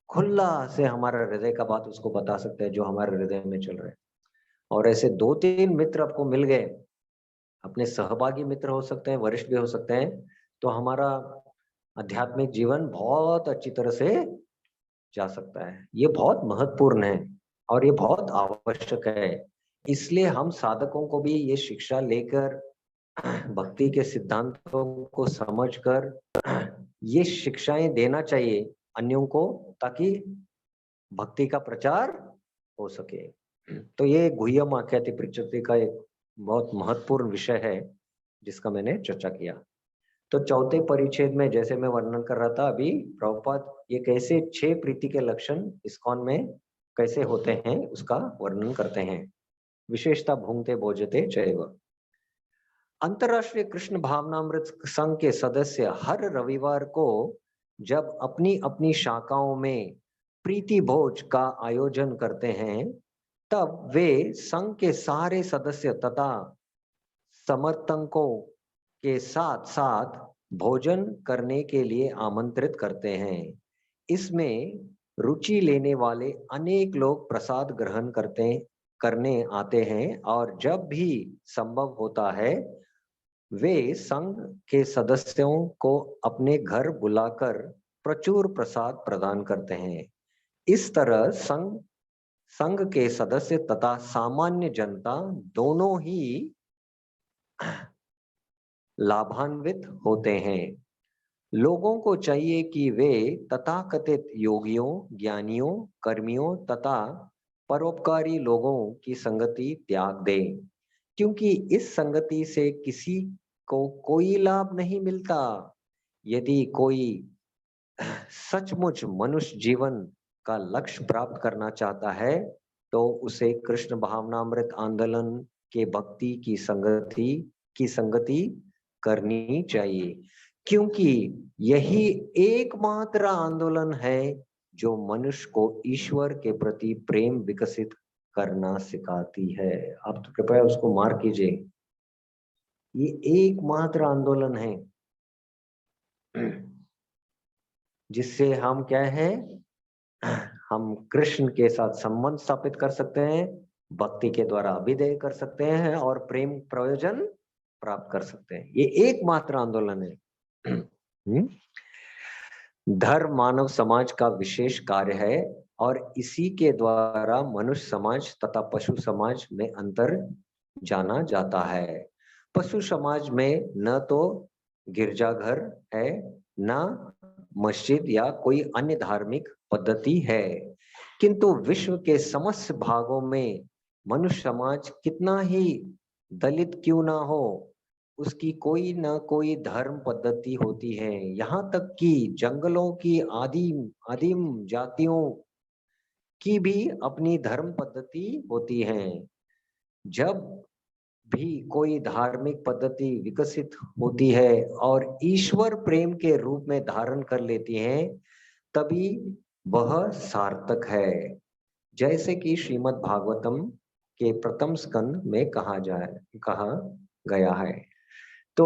खुला से हमारा हृदय का बात उसको बता सकते हैं जो हमारे हृदय में चल रहा है। और ऐसे 2-3 मित्र आपको मिल गए, अपने सहभागी मित्र हो सकते हैं, वरिष्ठ भी हो सकते हैं, तो हमारा आध्यात्मिक जीवन बहुत अच्छी तरह से जा सकता है। ये बहुत महत्वपूर्ण है और ये बहुत आवश्यक है। इसलिए हम साधकों को भी ये शिक्षा लेकर, भक्ति के सिद्धांतों को समझकर ये शिक्षाएं देना चाहिए अन्यों को, ताकि भक्ति का प्रचार हो सके। तो ये गुह्यम आख्याति प्रचिति का एक बहुत महत्वपूर्ण विषय है जिसका मैंने चर्चा किया। तो चौथे परिच्छेद में जैसे मैं वर्णन कर रहा था अभी, प्रभुपाद ये कैसे 6 प्रीति के लक्षण इस्कॉन में कैसे होते हैं उसका वर्णन करते हैं। विशेषता भुंगते भोजते चैव। अंतरराष्ट्रीय कृष्ण भावनामृत संघ के सदस्य हर रविवार को जब अपनी अपनी शाखाओं में प्रीति भोज का आयोजन करते हैं, तब वे संघ के सारे सदस्य तथा समर्थकों के साथ साथ भोजन करने के लिए आमंत्रित करते हैं। इसमें रुचि लेने वाले अनेक लोग प्रसाद ग्रहण करने आते हैं और जब भी संभव होता है वे संघ के सदस्यों को अपने घर बुलाकर प्रचुर प्रसाद प्रदान करते हैं। इस तरह संघ के सदस्य तथा सामान्य जनता दोनों ही लाभान्वित होते हैं। लोगों को चाहिए कि वे तथाकथित योगियों, ज्ञानियों, कर्मियों तथा परोपकारी लोगों की संगति त्याग दें, क्योंकि इस संगति से किसी को कोई लाभ नहीं मिलता। यदि कोई सचमुच मनुष्य जीवन का लक्ष्य प्राप्त करना चाहता है तो उसे कृष्ण भावनामृत आंदोलन के भक्ति की संगति करनी चाहिए, क्योंकि यही एकमात्र आंदोलन है जो मनुष्य को ईश्वर के प्रति प्रेम विकसित करना सिखाती है। आप तो कृपया उसको मार्क कीजिए, ये एकमात्र आंदोलन है जिससे हम क्या है, हम कृष्ण के साथ संबंध स्थापित कर सकते हैं, भक्ति के द्वारा अभिदय कर सकते हैं और प्रेम प्रयोजन प्राप्त कर सकते हैं। ये एकमात्र आंदोलन है। धर्म मानव समाज का विशेष कार्य है और इसी के द्वारा मनुष्य समाज तथा पशु समाज में अंतर जाना जाता है। पशु समाज में न तो गिरजाघर है, न मस्जिद या कोई अन्य धार्मिक पद्धति है, किंतु विश्व के समस्त भागों में मनुष्य समाज कितना ही दलित क्यों ना हो, उसकी कोई ना कोई धर्म पद्धति होती है। यहाँ तक कि जंगलों की आदिम आदिम जातियों की भी अपनी धर्म पद्धति होती है। जब भी कोई धार्मिक पद्धति विकसित होती है और ईश्वर प्रेम के रूप में धारण कर लेती है, तभी वह सार्थक है। जैसे कि श्रीमद् भागवतम के प्रथम स्कंद में कहा गया है। तो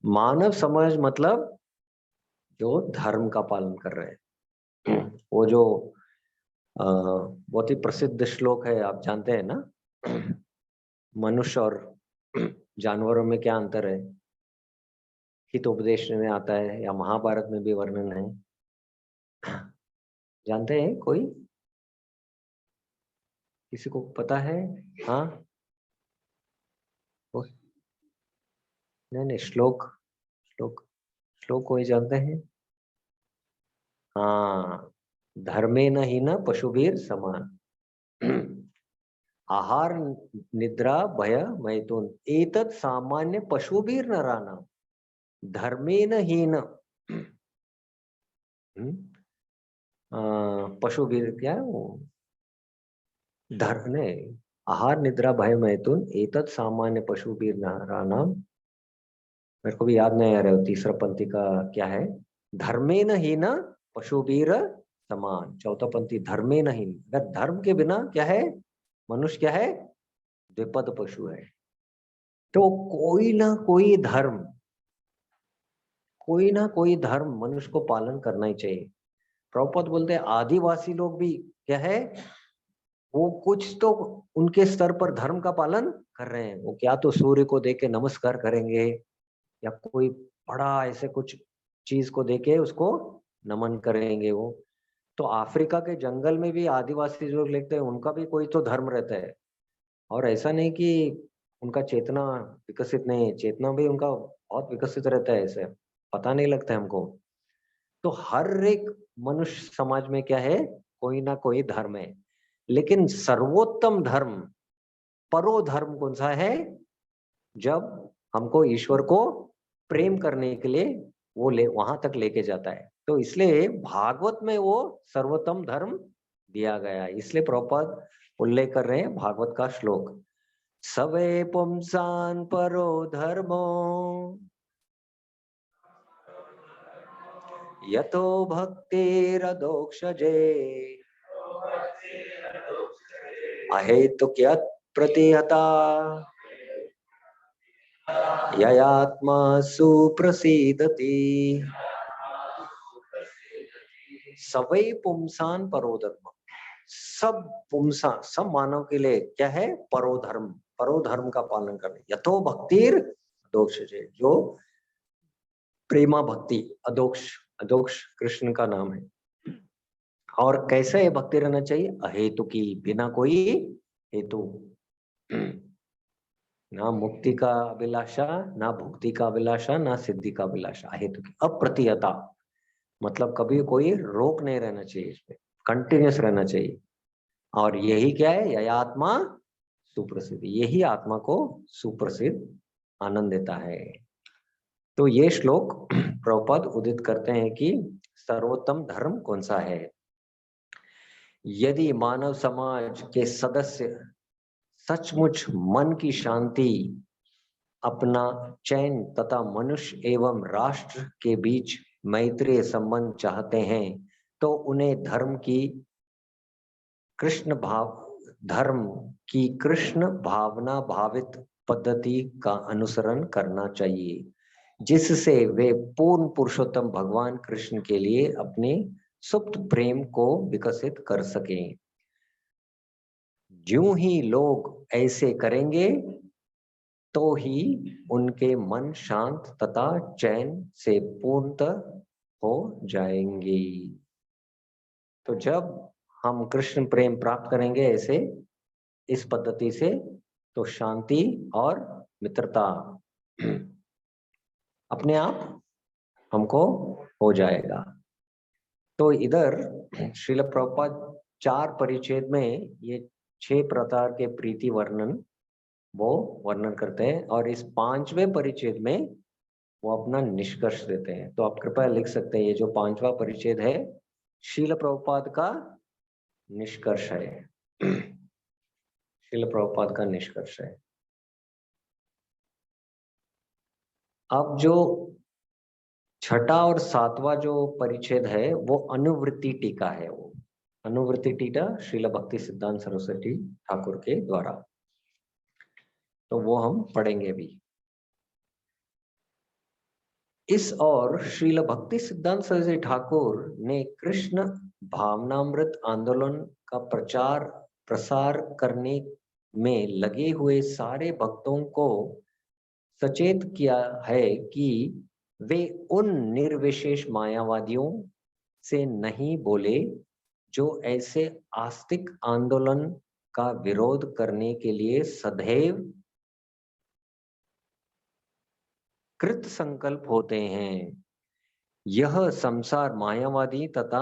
मानव समाज मतलब जो धर्म का पालन कर रहे हैं। वो जो बहुत ही प्रसिद्ध श्लोक है, आप जानते हैं ना, मनुष्य और जानवरों में क्या अंतर है, हितोपदेश में आता है या महाभारत में भी वर्णन है। जानते हैं कोई, किसी को पता है? हाँ, नहीं नहीं, श्लोक श्लोक श्लोक कोई जानते हैं? हाँ, धर्मेण हीन पशुभिर समान। आहार निद्रा भय मैथुन एतत् सामान्य पशुभिर नराणाम धर्मेण हीन। पशुभिर क्या है वो, धर्म ने आहार निद्रा भय मैथुन एतत् सामान्य पशुभिर नराणाम। मेरे को भी याद नहीं आ रहा है तीसरा पंक्ति का क्या है। धर्मेण हीन पशुभिर समान, चौथा पंक्ति धर्मेण हीन। अगर धर्म के बिना क्या है, मनुष्य क्या है, द्विपद पशु है। तो कोई ना कोई धर्म मनुष्य को पालन करना ही चाहिए। प्रभुपाद बोलते हैं आदिवासी लोग भी क्या है, वो कुछ तो उनके स्तर पर धर्म का पालन कर रहे हैं। वो क्या तो सूर्य को देख के नमस्कार करेंगे, या कोई बड़ा ऐसे कुछ चीज को देके उसको नमन करेंगे। वो तो अफ्रीका के जंगल में भी आदिवासी जो लिखते हैं, उनका भी कोई तो धर्म रहता है। और ऐसा नहीं कि उनका चेतना विकसित नहीं है, चेतना भी उनका बहुत विकसित रहता है, ऐसे पता नहीं लगता है हमको। तो हर एक मनुष्य समाज में क्या है, कोई ना कोई धर्म है। लेकिन सर्वोत्तम धर्म, परो धर्म कौन सा है? जब हमको ईश्वर को प्रेम करने के लिए वो वहां तक लेके जाता है। तो इसलिए भागवत में वो सर्वोत्तम धर्म दिया गया है। इसलिए प्रभुपाद उल्लेख कर रहे हैं भागवत का श्लोक, सवे पुंसान परो धर्मो यतो भक्तिरदोक्षजे अहेतुक्यत् प्रतिहता ययात्मा सुप्रसीदति। सवै पुंसान परोधर्म, सब पुंसा सब मानव के लिए क्या है, परोधर्म, परोधर्म का पालन करना। यथो भक्तिर अदोक्षजे, जो प्रेमा भक्ति, अदोक्ष, अदोक्ष कृष्ण का नाम है। और कैसे ये भक्ति रहना चाहिए, अहेतु की, बिना कोई हेतु, ना मुक्ति का अभिलाषा, ना भुक्ति का अभिलाषा, ना सिद्धि का अभिलाषा, अहेतु की, अप्रतिहता, मतलब कभी कोई रोक नहीं रहना चाहिए, इस पे कंटिन्यूस रहना चाहिए। और यही क्या है, यह आत्मा सुप्रसिद्ध, यही आत्मा को सुप्रसिद्ध आनंद देता है। तो ये श्लोक प्रभुपाद उदित करते हैं कि सर्वोत्तम धर्म कौन सा है। यदि मानव समाज के सदस्य सचमुच मन की शांति, अपना चैन तथा मनुष्य एवं राष्ट्र के बीच मैत्रीय संबंध चाहते हैं, तो उन्हें धर्म की कृष्ण भावना भावित पद्धति का अनुसरण करना चाहिए, जिससे वे पूर्ण पुरुषोत्तम भगवान कृष्ण के लिए अपने सुप्त प्रेम को विकसित कर सकें। ज्यों ही लोग ऐसे करेंगे, तो ही उनके मन शांत तथा चैन से पूर्णतः हो जाएंगे। तो जब हम कृष्ण प्रेम प्राप्त करेंगे ऐसे इस पद्धति से, तो शांति और मित्रता अपने आप हमको हो जाएगा। तो इधर श्रील प्रभुपाद 4 परिच्छेद में ये 6 प्रकार के प्रीति वर्णन वो वर्णन करते हैं और इस 5वें परिच्छेद में वो अपना निष्कर्ष देते हैं। तो आप कृपया लिख सकते हैं, ये जो 5वां परिच्छेद है शील प्रभुपाद का निष्कर्ष है। शील प्रभुपाद का निष्कर्ष है। अब जो छठा और 7वां जो परिच्छेद है वो अनुवृत्ति टीका है। वो अनुवृत्ति टीका श्रील भक्ति सिद्धांत सरस्वती ठाकुर के द्वारा, तो वो हम पढ़ेंगे भी। इस और श्रील भक्ति सिद्धांत सरस्वती ठाकुर ने कृष्ण भावनामृत आंदोलन का प्रचार प्रसार करने में लगे हुए सारे भक्तों को सचेत किया है कि वे उन निर्विशेष मायावादियों से नहीं बोले जो ऐसे आस्तिक आंदोलन का विरोध करने के लिए सदैव कृत संकल्प होते हैं। यह संसार मायावादी तथा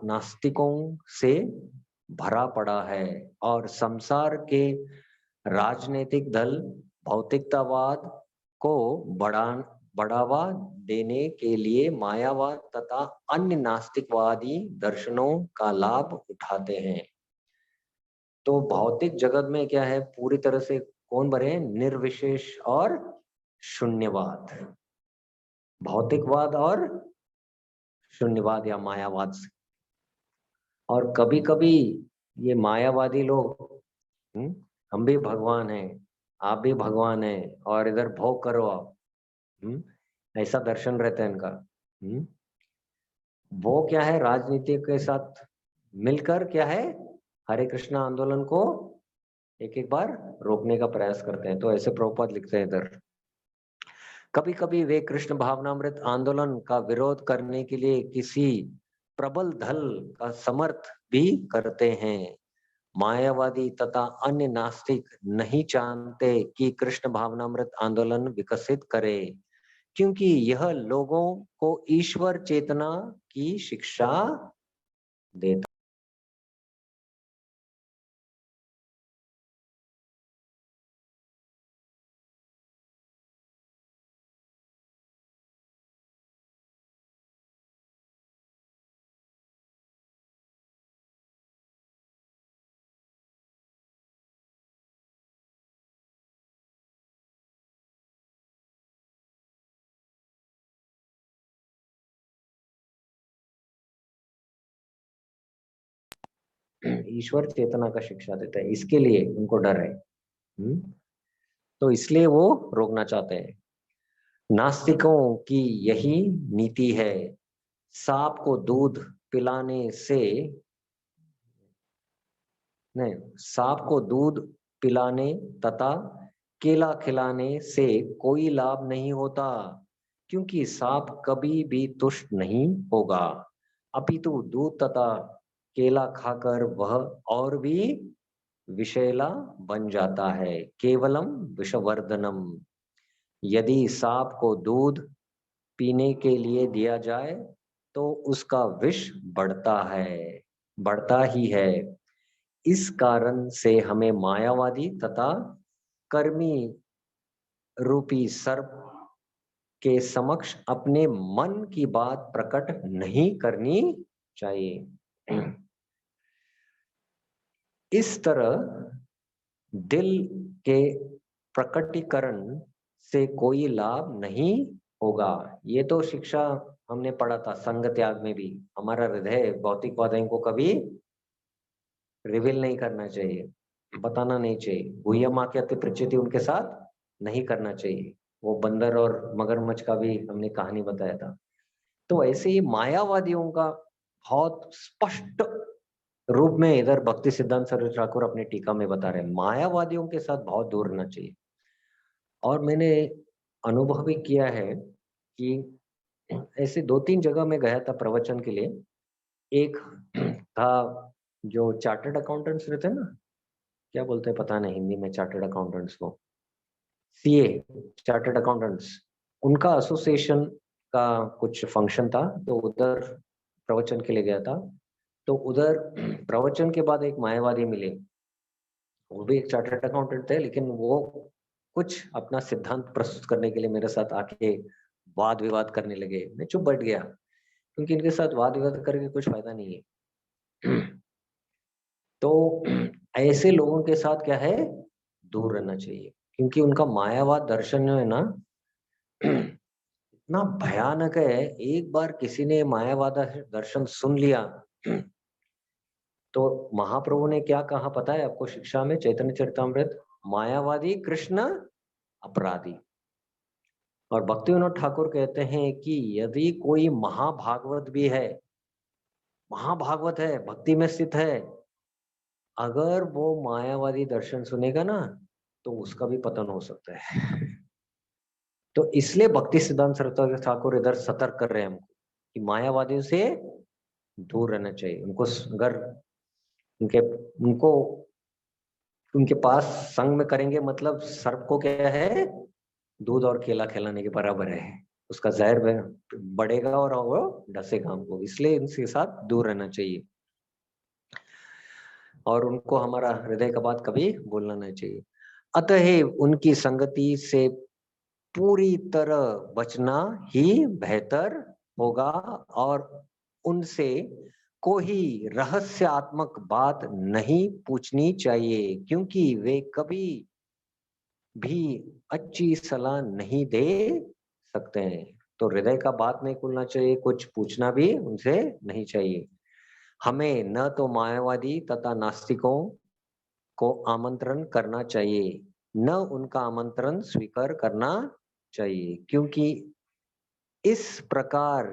नास्तिकों से भरा पड़ा है और संसार के राजनीतिक दल भौतिकतावाद को बढ़ावा देने के लिए मायावाद तथा अन्य नास्तिकवादी दर्शनों का लाभ उठाते हैं। तो भौतिक जगत में क्या है, पूरी तरह से कौन भरे हैं? निर्विशेष और शून्यवाद, भौतिकवाद और शून्यवाद या मायावाद से। और कभी कभी ये मायावादी लोग हम भी भगवान हैं, आप भी भगवान हैं और इधर भोग करो आप, ऐसा दर्शन रहता है इनका। वो क्या है, राजनीति के साथ मिलकर क्या है, हरे कृष्णा आंदोलन को एक एक बार रोकने का प्रयास करते हैं। तो ऐसे प्रभुपाद लिखते हैं इधर, कभी कभी वे कृष्ण भावनामृत आंदोलन का विरोध करने के लिए किसी प्रबल दल का समर्थ भी करते हैं। मायावादी तथा अन्य नास्तिक नहीं चाहते कि कृष्ण भावनामृत आंदोलन विकसित करे, क्योंकि यह लोगों को ईश्वर चेतना की शिक्षा देता। ईश्वर चेतना का शिक्षा देता है, इसके लिए उनको डर है। तो इसलिए वो रोकना चाहते हैं। नास्तिकों की यही नीति है। सांप को दूध पिलाने से नहीं, सांप को दूध पिलाने तथा केला खिलाने से कोई लाभ नहीं होता, क्योंकि सांप कभी भी तुष्ट नहीं होगा, अपितु दूध तथा केला खाकर वह और भी विषैला बन जाता है। केवलम विषवर्धनम। यदि सांप को दूध पीने के लिए दिया जाए तो उसका विष बढ़ता है, बढ़ता ही है। इस कारण से हमें मायावादी तथा कर्मी रूपी सर्प के समक्ष अपने मन की बात प्रकट नहीं करनी चाहिए। इस तरह दिल के प्रकटीकरण से कोई लाभ नहीं होगा। ये तो शिक्षा हमने पढ़ा था संग त्याग में भी। हमारा हृदय भौतिकवादियों को कभी रिवील नहीं करना चाहिए, बताना नहीं चाहिए। गुह्यमा के अति प्रचिति उनके साथ नहीं करना चाहिए। वो बंदर और मगरमच्छ का भी हमने कहानी बताया था। तो ऐसे ही मायावादियों का बहुत स्पष्ट रूप में इधर भक्ति सिद्धांत सरस्वती ठाकुर अपनी टीका में बता रहे हैं, मायावादियों के साथ बहुत दूर रहना चाहिए। और मैंने अनुभव भी किया है कि ऐसे 2-3 जगह में गया था प्रवचन के लिए। एक था जो चार्टर्ड अकाउंटेंट्स रहते हैं ना, क्या बोलते हैं पता नहीं हिंदी में चार्टर्ड अकाउंटेंट्स को, सीए, चार्टर्ड अकाउंटेंट्स, उनका एसोसिएशन का कुछ फंक्शन था, तो उधर प्रवचन के लिए गया था। तो उधर प्रवचन के बाद एक मायावादी मिले, वो भी एक चार्टर्ड अकाउंटेंट थे, लेकिन वो कुछ अपना सिद्धांत प्रस्तुत करने के लिए मेरे साथ आके वाद विवाद करने लगे। मैं चुप बैठ गया, क्योंकि इनके साथ वाद विवाद करके कुछ फायदा नहीं है। तो ऐसे लोगों के साथ क्या है, दूर रहना चाहिए, क्योंकि उनका मायावाद दर्शन जो है ना इतना भयानक है। एक बार किसी ने मायावाद दर्शन सुन लिया तो महाप्रभु ने क्या कहा पता है आपको शिक्षा में, चैतन्य चरितमृत, मायावादी कृष्ण अपराधी। और भक्ति विनोद ठाकुर कहते हैं कि यदि कोई महाभागवत भी है, महाभागवत है, भक्ति में स्थित है, अगर वो मायावादी दर्शन सुनेगा ना तो उसका भी पतन हो सकता है। तो इसलिए भक्ति सिद्धांत सरस्वती ठाकुर इधर सतर्क कर रहे हैं हमको कि मायावादियों से दूर रहना चाहिए। उनको अगर उनके उनको उनके पास संग में करेंगे मतलब सर्प को क्या है, दूध और केला खिलाने के बराबर है। उसका जहर बढ़ेगा और वो डसेगा हमको, इसलिए इनके साथ दूर रहना चाहिए और उनको हमारा हृदय का बात कभी बोलना नहीं चाहिए। अतः उनकी संगति से पूरी तरह बचना ही बेहतर होगा और उनसे कोई रहस्यात्मक बात नहीं पूछनी चाहिए, क्योंकि वे कभी भी अच्छी सलाह नहीं दे सकते हैं। तो हृदय का बात नहीं खुलना चाहिए, कुछ पूछना भी उनसे नहीं चाहिए। हमें न तो मायावादी तथा नास्तिकों को आमंत्रण करना चाहिए, न उनका आमंत्रण स्वीकार करना चाहिए, क्योंकि इस प्रकार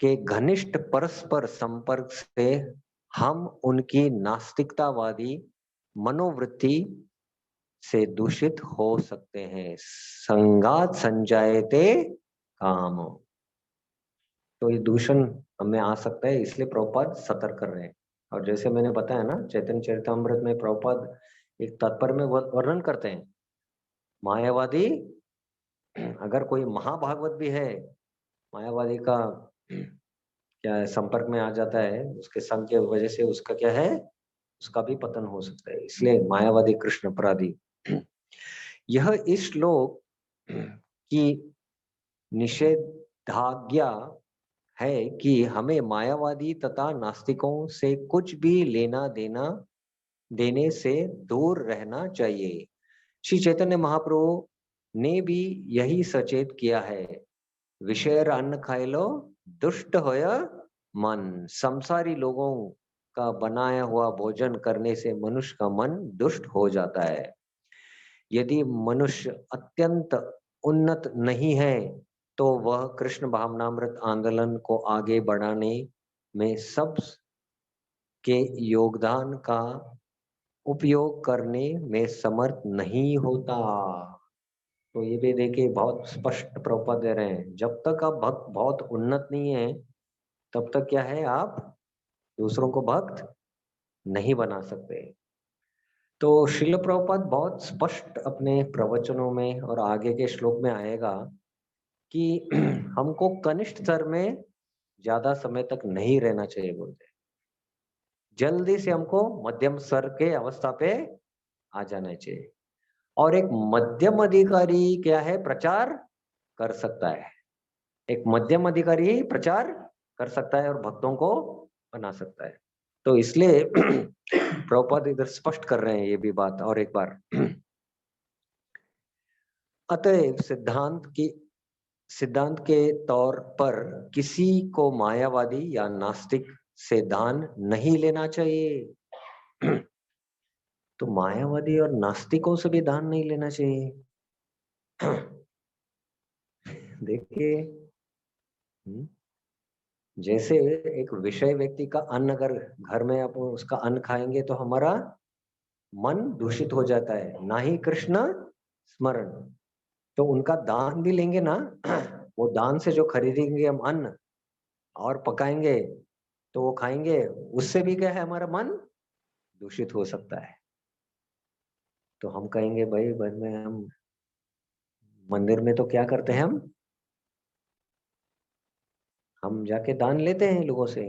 के घनिष्ठ परस्पर संपर्क से हम उनकी नास्तिकतावादी मनोवृत्ति से दूषित हो सकते हैं। संगात संजायते काम, तो ये दूषण हमें आ सकता है, इसलिए प्रभुपाद सतर्क कर रहे हैं। और जैसे मैंने बताया ना, चैतन्य चरितमृत में प्रभुपाद एक तात्पर्य में वर्णन करते हैं, मायावादी अगर कोई महाभागवत भी है, मायावादी का क्या है, संपर्क में आ जाता है, उसके संग के वजह से उसका क्या है, उसका भी पतन हो सकता है। इसलिए मायावादी कृष्ण अपराधी। यह इस श्लोक की निषेधाज्ञा है कि हमें मायावादी तथा नास्तिकों से कुछ भी लेना देना देने से दूर रहना चाहिए। श्री चैतन्य महाप्रभु ने भी यही सचेत किया है, विषय अन्न खाए लो दुष्ट होय मन। संसारी लोगों का बनाया हुआ भोजन करने से मनुष्य का मन दुष्ट हो जाता है। यदि मनुष्य अत्यंत उन्नत नहीं है तो वह कृष्ण भावनामृत आंदोलन को आगे बढ़ाने में सब के योगदान का उपयोग करने में समर्थ नहीं होता। तो ये भी देखिए बहुत स्पष्ट प्रभुपाद दे रहे हैं, जब तक आप भक्त बहुत उन्नत नहीं है तब तक क्या है, आप दूसरों को भक्त नहीं बना सकते। तो श्रील प्रभुपाद बहुत स्पष्ट अपने प्रवचनों में और आगे के श्लोक में आएगा कि हमको कनिष्ठ स्तर में ज्यादा समय तक नहीं रहना चाहिए बोलते, जल्दी से हमको मध्यम स्तर के अवस्था पे आ जाना चाहिए। और एक मध्यम अधिकारी क्या है, प्रचार कर सकता है। एक मध्यम अधिकारी ही प्रचार कर सकता है और भक्तों को बना सकता है। तो इसलिए प्रभुपाद इधर स्पष्ट कर रहे हैं ये भी बात और एक बार। अतएव सिद्धांत के तौर पर किसी को मायावादी या नास्तिक से दान नहीं लेना चाहिए। तो मायावादी और नास्तिकों से भी दान नहीं लेना चाहिए। देखिए, जैसे एक विषय व्यक्ति का अन्न, अगर घर में आप उसका अन्न खाएंगे तो हमारा मन दूषित हो जाता है, ना ही कृष्ण स्मरण। तो उनका दान भी लेंगे ना, वो दान से जो खरीदेंगे हम अन्न और पकाएंगे तो वो खाएंगे, उससे भी क्या है, हमारा मन दूषित हो सकता है। तो हम कहेंगे भाई बाद में हम मंदिर में तो क्या करते हैं, हम जाके दान लेते हैं लोगों से,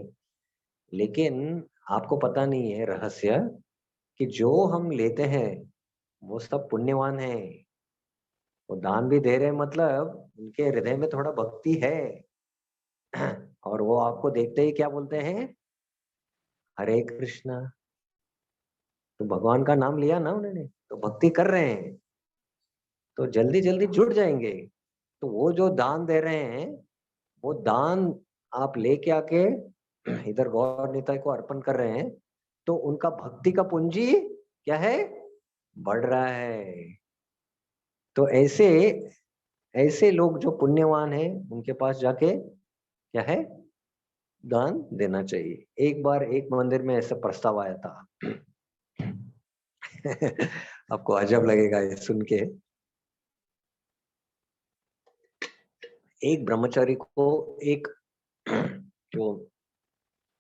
लेकिन आपको पता नहीं है रहस्य कि जो हम लेते हैं वो सब पुण्यवान है। वो दान भी दे रहे हैं, मतलब उनके हृदय में थोड़ा भक्ति है। और वो आपको देखते ही क्या बोलते हैं, हरे कृष्णा। तो भगवान का नाम लिया ना उन्होंने, तो भक्ति कर रहे हैं, तो जल्दी जल्दी जुड़ जाएंगे। तो वो जो दान दे रहे हैं, वो दान आप लेके आके इधर गौर निताई को अर्पण कर रहे हैं, तो उनका भक्ति का पूंजी क्या है, बढ़ रहा है। तो ऐसे ऐसे लोग जो पुण्यवान हैं उनके पास जाके क्या है, दान देना चाहिए। एक बार एक मंदिर में ऐसा प्रस्ताव आया था। आपको अजब लगेगा ये सुन के। एक ब्रह्मचारी को एक जो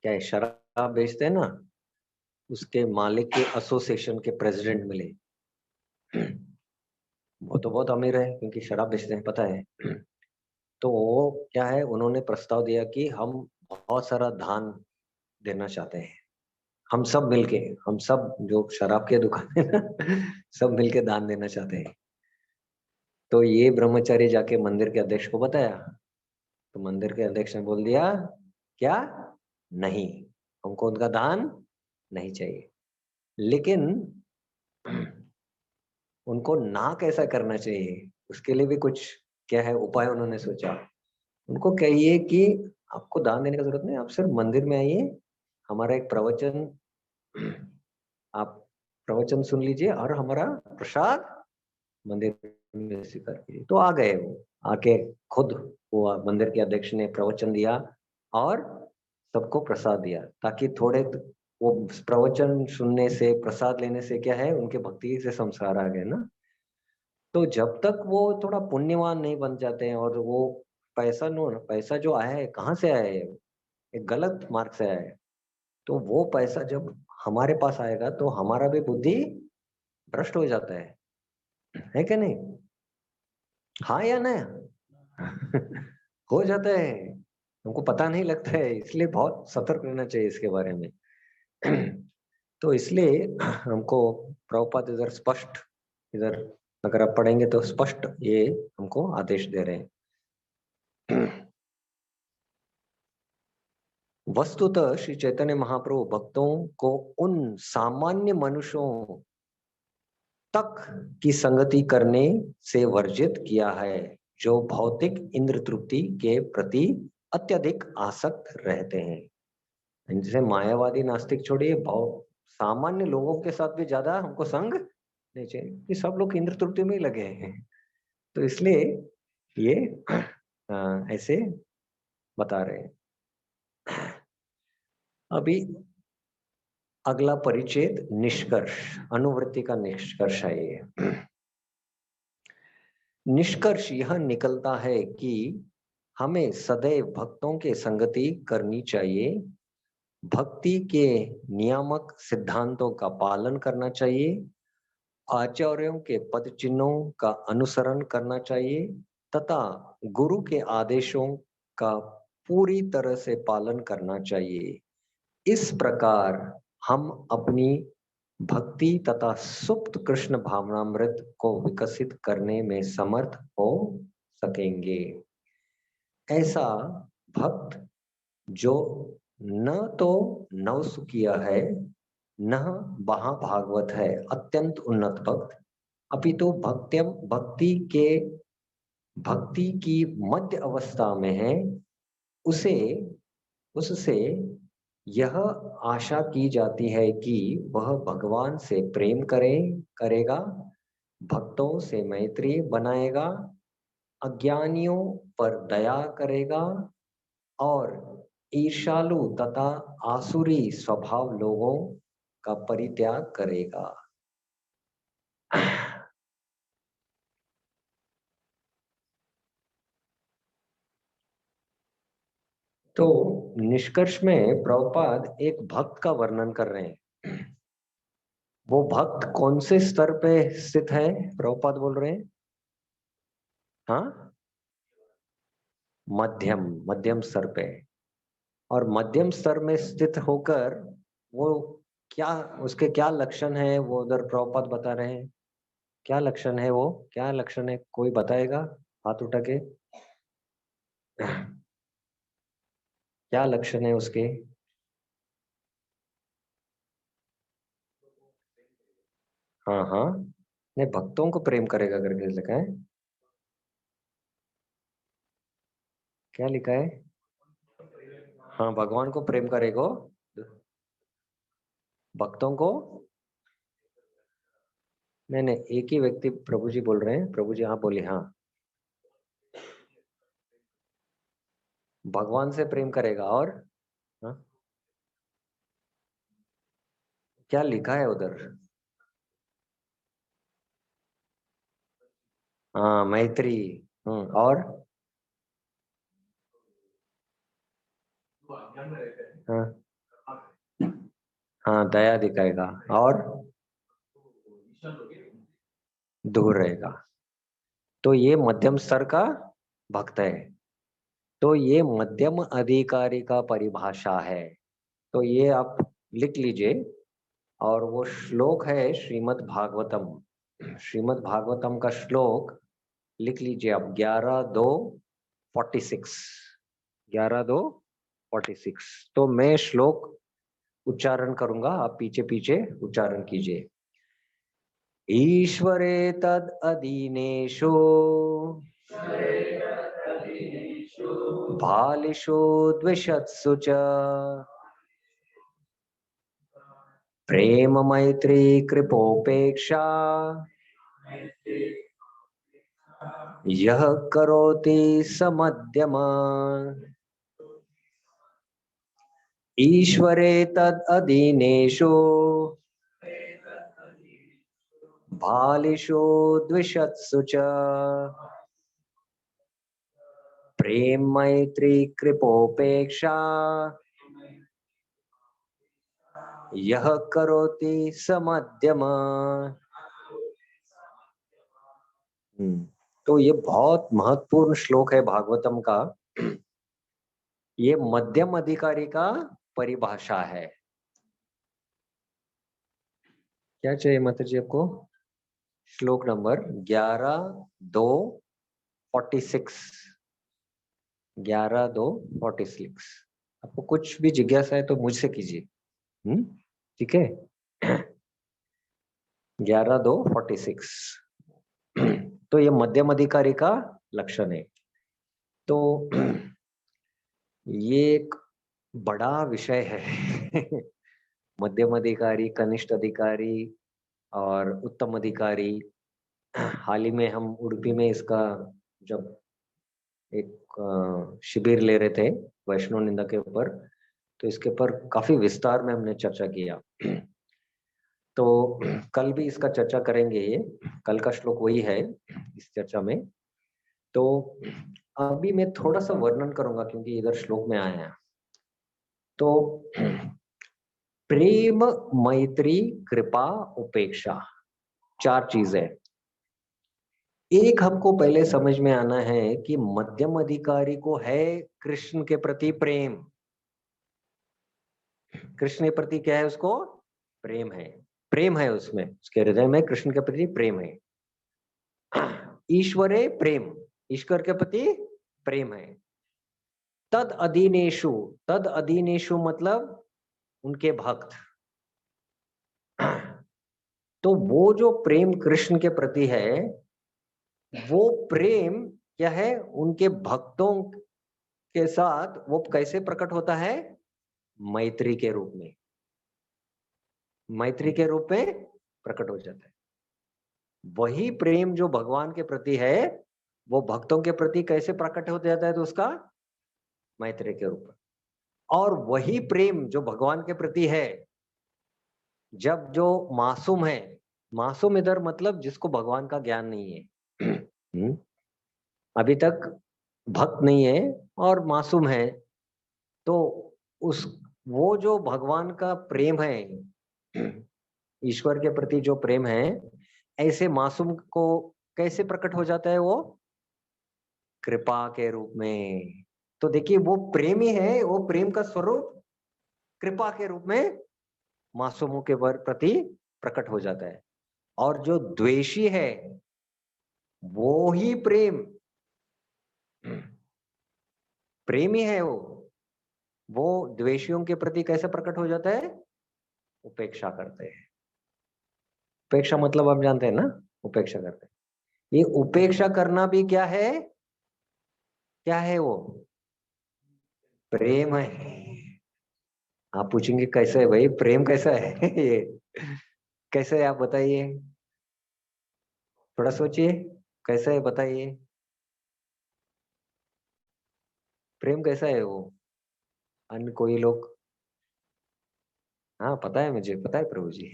क्या है, शराब बेचते हैं ना, उसके मालिक के एसोसिएशन के प्रेसिडेंट मिले। वो तो बहुत अमीर है क्योंकि शराब बेचते हैं, पता है। तो वो क्या है, उन्होंने प्रस्ताव दिया कि हम बहुत सारा दान देना चाहते हैं। हम सब मिलके, हम सब जो शराब के दुकान है ना, सब मिलके दान देना चाहते हैं। तो ये ब्रह्मचारी जाके मंदिर के अध्यक्ष को बताया। तो मंदिर के अध्यक्ष ने बोल दिया, क्या, नहीं, हमको उनका दान नहीं चाहिए। लेकिन उनको ना कैसा करना चाहिए, उसके लिए भी कुछ क्या है उपाय उन्होंने सोचा। उनको कहिए कि आपको दान देने का जरूरत नहीं, आप सिर्फ मंदिर में आइए, हमारा एक प्रवचन, आप प्रवचन सुन लीजिए और हमारा प्रसाद मंदिर में स्वीकार कीजिए। तो आ गए वो, आके खुद वो मंदिर के अध्यक्ष ने प्रवचन दिया और सबको प्रसाद दिया, ताकि थोड़े वो प्रवचन सुनने से, प्रसाद लेने से क्या है, उनके भक्ति से संस्कार आ गए ना। तो जब तक वो थोड़ा पुण्यवान नहीं बन जाते हैं, और वो पैसा नो पैसा जो आया है कहाँ से आया है, एक गलत मार्ग से आया है। तो वो पैसा जब हमारे पास आएगा तो हमारा भी बुद्धि भ्रष्ट हो जाता है क्या नहीं? हाँ या ना? हो जाता है, हमको पता नहीं लगता है, इसलिए बहुत सतर्क रहना चाहिए इसके बारे में। तो इसलिए हमको प्रभुपाद इधर स्पष्ट, इधर अगर आप पढ़ेंगे तो स्पष्ट ये हमको आदेश दे रहे हैं। वस्तुतः श्री चैतन्य महाप्रभु भक्तों को उन सामान्य मनुष्यों तक की संगति करने से वर्जित किया है जो भौतिक इंद्र तृप्ति के प्रति अत्यधिक आसक्त रहते हैं। जैसे मायावादी नास्तिक छोड़िए, सामान्य लोगों के साथ भी ज्यादा हमको संग नहीं चाहिए, कि सब लोग इंद्र तृप्ति में ही लगे हैं। तो इसलिए ये ऐसे बता रहे हैं। अभी अगला परिच्छेद निष्कर्ष, अनुवृत्ति का निष्कर्ष है ये। निष्कर्ष यह निकलता है कि हमें सदैव भक्तों के संगति करनी चाहिए, भक्ति के नियामक सिद्धांतों का पालन करना चाहिए, आचार्यों के पद चिन्हों का अनुसरण करना चाहिए तथा गुरु के आदेशों का पूरी तरह से पालन करना चाहिए। इस प्रकार हम अपनी भक्ति तथा सुप्त कृष्ण भावनामृत को विकसित करने में समर्थ हो सकेंगे। ऐसा भक्त जो न तो नवसुखिया है, न महाभागवत है, अत्यंत उन्नत भक्त, अपितु भक्ति की मध्य अवस्था में है, उसे उससे यह आशा की जाती है कि वह भगवान से प्रेम करेगा, भक्तों से मैत्री बनाएगा, अज्ञानियों पर दया करेगा और ईर्ष्यालु तथा आसुरी स्वभाव लोगों का परित्याग करेगा। तो निष्कर्ष में प्रभुपाद एक भक्त का वर्णन कर रहे हैं। वो भक्त कौन से स्तर पे स्थित है, प्रभुपाद बोल रहे हैं? हाँ, मध्यम मध्यम स्तर पे। और मध्यम स्तर में स्थित होकर वो क्या, उसके क्या लक्षण है वो उधर प्रभुपाद बता रहे हैं। क्या लक्षण है वो, क्या लक्षण है, कोई बताएगा हाथ उठा के? क्या लक्षण है उसके? हाँ हाँ, नहीं भक्तों को प्रेम करेगा करके लिखा है। क्या लिखा है? हाँ, भगवान को प्रेम करेगा, भक्तों को। नहीं नहीं, एक ही व्यक्ति प्रभु जी बोल रहे हैं, प्रभु जी हाँ बोले हाँ। भगवान से प्रेम करेगा और हाँ, क्या लिखा है उधर? हाँ मैत्री। और हाँ हाँ, दया दिखाएगा और दूर रहेगा। तो ये मध्यम स्तर का भक्त है। तो ये मध्यम अधिकारी का परिभाषा है। तो ये आप लिख लीजिए। और वो श्लोक है श्रीमद् भागवतम। श्रीमद् भागवतम का श्लोक लिख लीजिए आप, 11:2:46। 11:2:46। तो मैं श्लोक उच्चारण करूंगा, आप पीछे पीछे उच्चारण कीजिए। ईश्वरे तद अधीनेषु बालिषु द्विषत्सु च प्रेम मैत्री कृपोपेक्षा यह करोति स मध्यम। ईश्वरे तद अधीनेषु बालिषु द्विषत्सु च प्रेम मैत्री कृपोपेक्षा यह करोति स मध्यम। तो ये बहुत महत्वपूर्ण श्लोक है भागवतम का। ये मध्यम अधिकारी का परिभाषा है। क्या चाहिए माता जी आपको? श्लोक नंबर 11:2:46। 11:2:46। आपको कुछ भी जिज्ञासा है तो मुझसे कीजिए। ठीक है। 11:2:46। तो ये मध्यम अधिकारी का लक्षण है। तो ये एक बड़ा विषय है। मध्यम अधिकारी, कनिष्ठ अधिकारी और उत्तम अधिकारी। हाल ही में हम उडुपी में इसका जब एक शिविर ले रहे थे वैष्णव निंदा के ऊपर, तो इसके ऊपर काफी विस्तार में हमने चर्चा किया। तो कल भी इसका चर्चा करेंगे। ये कल का श्लोक वही है इस चर्चा में। तो अभी मैं थोड़ा सा वर्णन करूंगा क्योंकि इधर श्लोक में आया है। तो प्रेम, मैत्री, कृपा, उपेक्षा, चार चीजें। एक हमको पहले समझ में आना है कि मध्यम अधिकारी को है कृष्ण के प्रति प्रेम। कृष्ण के प्रति क्या है उसको? प्रेम है। प्रेम है उसमें, उसके हृदय में कृष्ण के प्रति प्रेम है। ईश्वरे प्रेम, ईश्वर के प्रति प्रेम है। तद अधीनेशु, तद अधीनेशु मतलब उनके भक्त। तो वो जो प्रेम कृष्ण के प्रति है, वो प्रेम क्या है उनके भक्तों के साथ, वो कैसे प्रकट होता है? मैत्री के रूप में। मैत्री के रूप में प्रकट हो जाता है। वही प्रेम जो भगवान के प्रति है वो भक्तों के प्रति कैसे प्रकट हो जाता है? तो उसका मैत्री के रूप में। और वही प्रेम जो भगवान के प्रति है, जब जो मासूम है, मासूम इधर मतलब जिसको भगवान का ज्ञान नहीं है, अभी तक भक्त नहीं है और मासूम है, तो उस वो जो भगवान का प्रेम है, ईश्वर के प्रति जो प्रेम है, ऐसे मासूम को कैसे प्रकट हो जाता है? वो कृपा के रूप में। तो देखिए वो प्रेमी है, वो प्रेम का स्वरूप कृपा के रूप में मासूमों के प्रति प्रकट हो जाता है। और जो द्वेषी है वो ही प्रेमी है, वो द्वेषियों के प्रति कैसे प्रकट हो जाता है? उपेक्षा करते हैं। उपेक्षा मतलब आप जानते हैं ना, उपेक्षा करते हैं। ये उपेक्षा करना भी क्या है? क्या है वो? प्रेम है। आप पूछेंगे कैसे है भाई, प्रेम कैसा है? ये कैसे है आप बताइए, थोड़ा सोचिए, कैसा है बताइए, प्रेम कैसा है वो? अन्य कोई लोग? हाँ पता है, मुझे पता है प्रभु जी।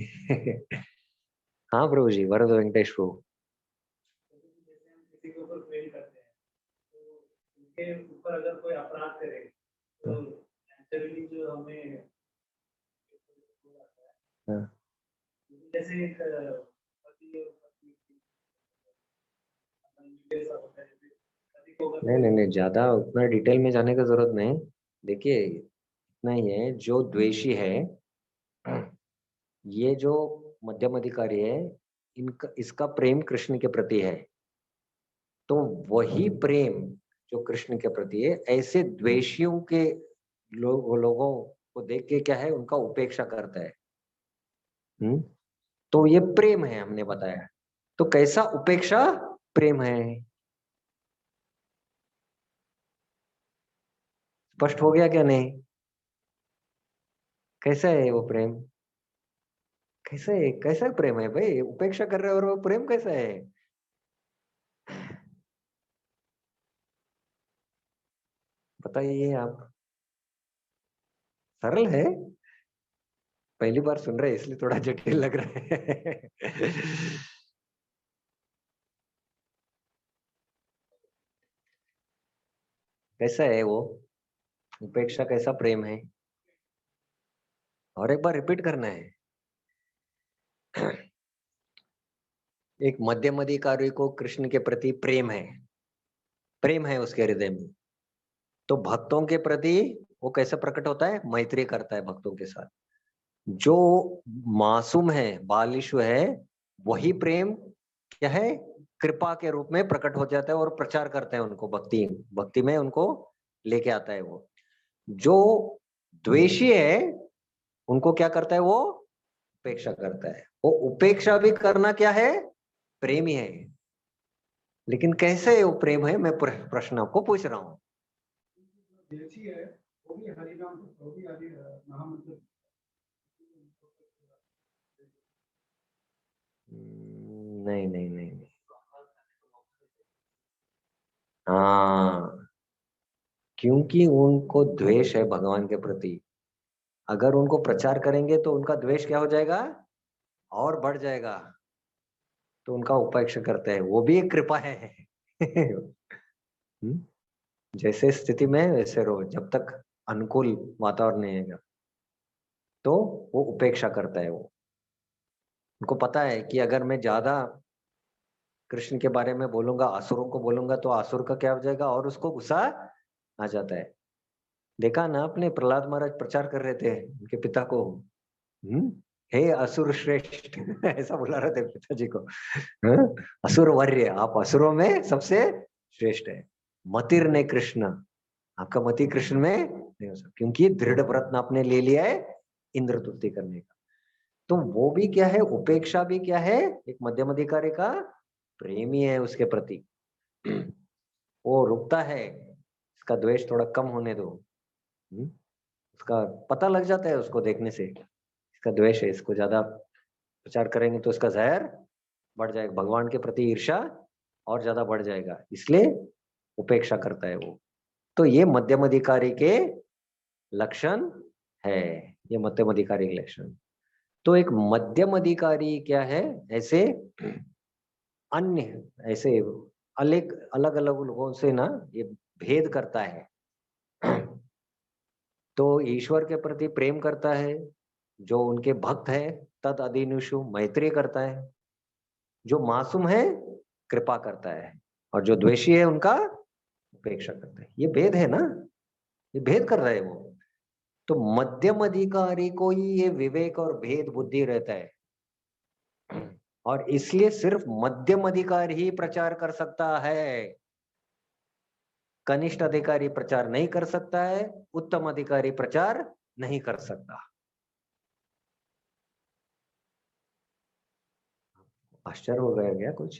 हाँ प्रभु जी, वरद वेंकटेश प्रभु। जैसे हम किसी के ऊपर प्रेम करते हैं, तो उनके ऊपर अगर कोई अपराध करे तो नेचुरली जो हमें हाँ। जैसे एक पति और पत्नी की जैसा होता है, पति को अगर नहीं कोई नहीं नहीं, ज्यादा उतना डिटेल में जाने का जरूरत नहीं। देखिए इतना ही है, जो द्वेषी है, ये जो मध्यम अधिकारी है, इनका इसका प्रेम कृष्ण के प्रति है। तो वही प्रेम जो कृष्ण के प्रति है, ऐसे द्वेषियों के लोगों को देख के क्या है, उनका उपेक्षा करता है। तो ये प्रेम है, हमने बताया। तो कैसा उपेक्षा प्रेम है? स्पष्ट हो गया क्या नहीं? कैसा है वो प्रेम? कैसा है, कैसा प्रेम है भाई? उपेक्षा कर रहे हो और वो प्रेम कैसा है? बताइए आप। सरल है? पहली बार सुन रहे हैं इसलिए थोड़ा जटिल लग रहा है। कैसा है वो उपेक्षा, कैसा प्रेम है? और एक बार रिपीट करना है। एक मध्यम अधिकारी को कृष्ण के प्रति प्रेम है उसके हृदय में। तो भक्तों के प्रति वो कैसे प्रकट होता है? मैत्री करता है भक्तों के साथ। जो मासूम है, बालिशु है, वही प्रेम क्या है? कृपा के रूप में प्रकट हो जाता है और प्रचार करते हैं उनको, भक्ति भक्ति में उनको लेके आता है वो। जो द्वेषी है उनको क्या करता है वो? उपेक्षा करता है। वो उपेक्षा भी करना क्या है? प्रेम ही है। लेकिन कैसे वो प्रेम है, मैं प्रश्न आपको पूछ रहा हूँ। देशी है, वो भी हरि नाम, वो भी हरि महामंत्र। नहीं नहीं नहीं नहीं। हाँ, क्योंकि उनको द्वेष है भगवान के प्रति। अगर उनको प्रचार करेंगे तो उनका द्वेष क्या हो जाएगा? और बढ़ जाएगा। तो उनका उपेक्षा करते हैं, वो भी एक कृपा है। हम्म? जैसे स्थिति में वैसे रहो, जब तक अनुकूल वातावरण नहीं आएगा तो वो उपेक्षा करता है। वो उनको पता है कि अगर मैं ज्यादा कृष्ण के बारे में बोलूंगा, असुरों को बोलूंगा, तो असुर का क्या हो जाएगा और उसको गुस्सा आ जाता है। देखा ना आपने, प्रहलाद महाराज प्रचार कर रहे थे उनके पिता को। हम्म? हे असुर श्रेष्ठ, ऐसा बुला रहे थे पिताजी को। हाँ? असुर वर्य, आप असुरों में सबसे श्रेष्ठ है। मतिर ने कृष्ण, आपका मति कृष्ण में नहीं हो सकता, क्योंकि दृढ़ व्रत आपने ले लिया है इंद्र तुल्ति करने का। तो वो भी क्या है? उपेक्षा भी क्या है? एक मध्यम अधिकारी का प्रेमी है उसके प्रति। वो रुकता है, इसका द्वेष थोड़ा कम होने दो। उसका पता लग जाता है उसको देखने से, इसका द्वेष है, इसको ज्यादा प्रचार करेंगे तो इसका जहर बढ़ जाएगा, भगवान के प्रति ईर्ष्या और ज्यादा बढ़ जाएगा, इसलिए उपेक्षा करता है वो। तो ये मध्यम अधिकारी के लक्षण है, ये मध्यम अधिकारी के लक्षण। तो एक मध्यम अधिकारी क्या है? ऐसे अन्य, ऐसे अलग अलग अलग लोगों से ना ये भेद करता है। तो ईश्वर के प्रति प्रेम करता है, जो उनके भक्त है तद अधिनुषु मैत्री करता है, जो मासूम है कृपा करता है, और जो द्वेषी है उनका उपेक्षा करता है। ये भेद है ना। ये भेद कर रहा है वो। तो मध्यम अधिकारी को ही ये विवेक और भेद बुद्धि रहता है, और इसलिए सिर्फ मध्यम अधिकारी ही प्रचार कर सकता है। कनिष्ठ अधिकारी प्रचार नहीं कर सकता है, उत्तम अधिकारी प्रचार नहीं कर सकता। आश्चर्य हो गया क्या कुछ?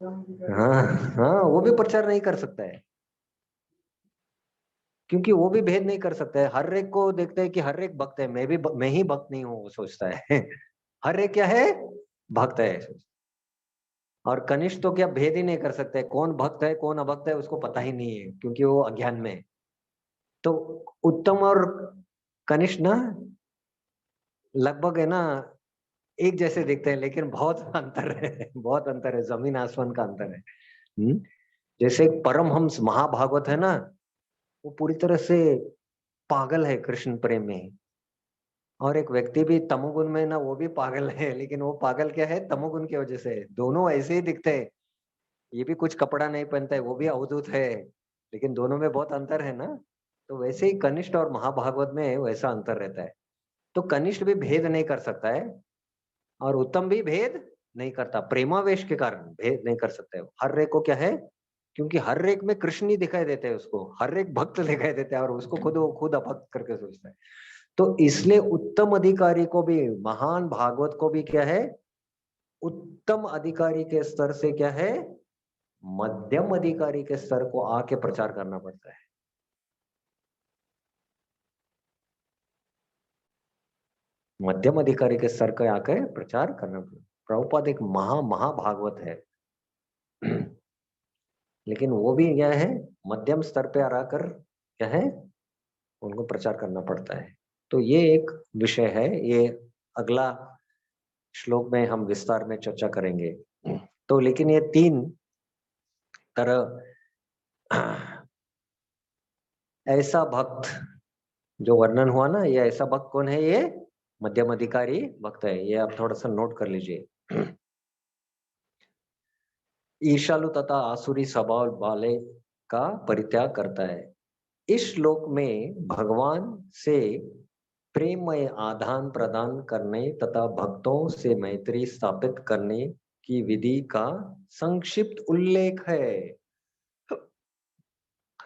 हाँ हाँ, वो भी प्रचार नहीं कर सकता है, क्योंकि वो भी भेद नहीं कर सकता है। हर एक को देखता है कि हर एक भक्त है, मैं ही भक्त नहीं हूँ, वो सोचता है। हर एक क्या है? भक्त है। और कनिष्ठ तो क्या भेद ही नहीं कर सकते, कौन भक्त है कौन अभक्त है उसको पता ही नहीं है, क्योंकि वो अज्ञान में है। तो उत्तम और कनिष्ठ ना लगभग है ना एक जैसे दिखते हैं, लेकिन बहुत अंतर है, बहुत अंतर है, जमीन आसमान का अंतर है। जैसे एक परमहंस महाभागवत है ना, वो पूरी तरह से पागल है कृष्ण प्रेम में। और एक व्यक्ति भी तमोगुण में ना, वो भी पागल है, लेकिन वो पागल क्या है? तमोगुण की वजह से। दोनों ऐसे ही दिखते हैं, ये भी कुछ कपड़ा नहीं पहनता है, वो भी अवधूत है, लेकिन दोनों में बहुत अंतर है ना। तो वैसे ही कनिष्ठ और महाभागवत में वैसा अंतर रहता है। तो कनिष्ठ भी भेद नहीं कर सकता है, और उत्तम भी भेद नहीं करता, प्रेमावेश के कारण भेद नहीं कर सकता है। हर एक को क्या है, क्योंकि हर एक में कृष्ण ही दिखाई देते हैं उसको, हर एक भक्त दिखाई देता है, और उसको खुद वो खुद अभक्त करके सोचता है। तो इसलिए उत्तम अधिकारी को भी, महान भागवत को भी क्या है, उत्तम अधिकारी के स्तर से क्या है, मध्यम अधिकारी के स्तर को आके प्रचार करना पड़ता है। मध्यम अधिकारी के स्तर का आकर प्रचार करना पड़ता है। प्रभुपाद एक महाभागवत है, लेकिन वो भी क्या है, मध्यम स्तर पे आकर क्या है, उनको प्रचार करना पड़ता है। तो ये एक विषय है, ये अगला श्लोक में हम विस्तार में चर्चा करेंगे। तो लेकिन ये तीन तरह ऐसा भक्त जो वर्णन हुआ ना, ये ऐसा भक्त कौन है? ये मध्यम अधिकारी भक्त है। ये आप थोड़ा सा नोट कर लीजिए। ईर्ष्यालु तथा आसुरी स्वभाव वाले का परित्याग करता है। इस श्लोक में भगवान से प्रेममय आदान प्रदान करने तथा भक्तों से मैत्री स्थापित करने की विधि का संक्षिप्त उल्लेख है।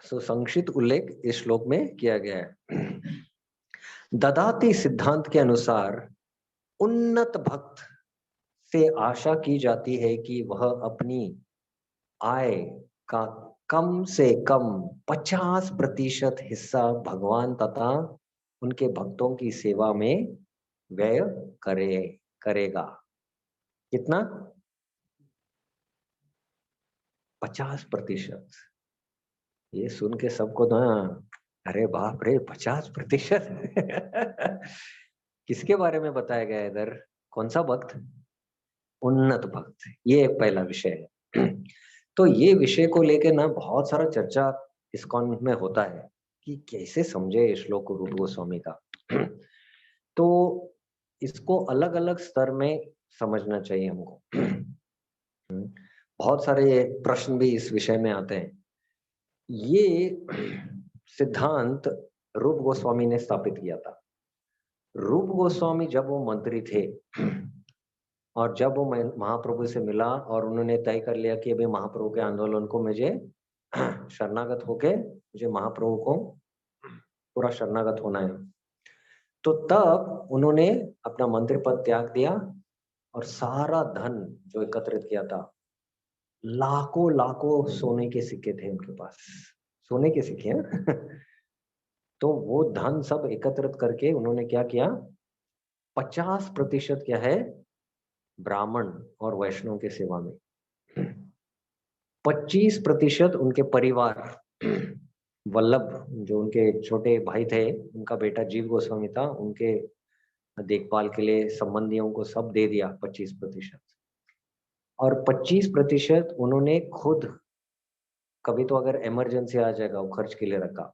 संक्षिप्त उल्लेख इस श्लोक में किया गया है। ददाती सिद्धांत के अनुसार उन्नत भक्त से आशा की जाती है कि वह अपनी आय का कम से कम 50% हिस्सा भगवान तथा उनके भक्तों की सेवा में व्यय करेगा। कितना? 50%। ये सुन के सबको ना, अरे बाप रे, 50%! किसके बारे में बताया गया है इधर? कौन सा भक्त? उन्नत भक्त। ये एक पहला विषय है। तो ये विषय को लेके ना बहुत सारा चर्चा इस्कॉन में होता है कि कैसे समझे इस श्लोक को रूप गोस्वामी का। तो इसको अलग अलग स्तर में समझना चाहिए हमको। बहुत सारे प्रश्न भी इस विषय में आते हैं। ये सिद्धांत रूप गोस्वामी ने स्थापित किया था। रूप गोस्वामी जब वो मंत्री थे, और जब वो महाप्रभु से मिला और उन्होंने तय कर लिया कि अभी महाप्रभु के आंदोलन को मुझे शरणागत होके मुझे महाप्रभु को पूरा शरणागत होना है, तो तब उन्होंने अपना मंत्री पद त्याग दिया, और सारा धन जो एकत्रित किया था, लाखों लाखों सोने के सिक्के थे उनके पास, सोने के सिक्के हैं। तो वो धन सब एकत्रित करके उन्होंने क्या किया, 50% क्या है, ब्राह्मण और वैष्णव के सेवा में, 25% उनके परिवार, वल्लभ जो उनके छोटे भाई थे, उनका बेटा जीव गोस्वामी था, उनके देखभाल के लिए संबंधियों को सब दे दिया 25%। और 25% उन्होंने खुद, कभी तो अगर इमरजेंसी आ जाएगा, वो खर्च के लिए रखा।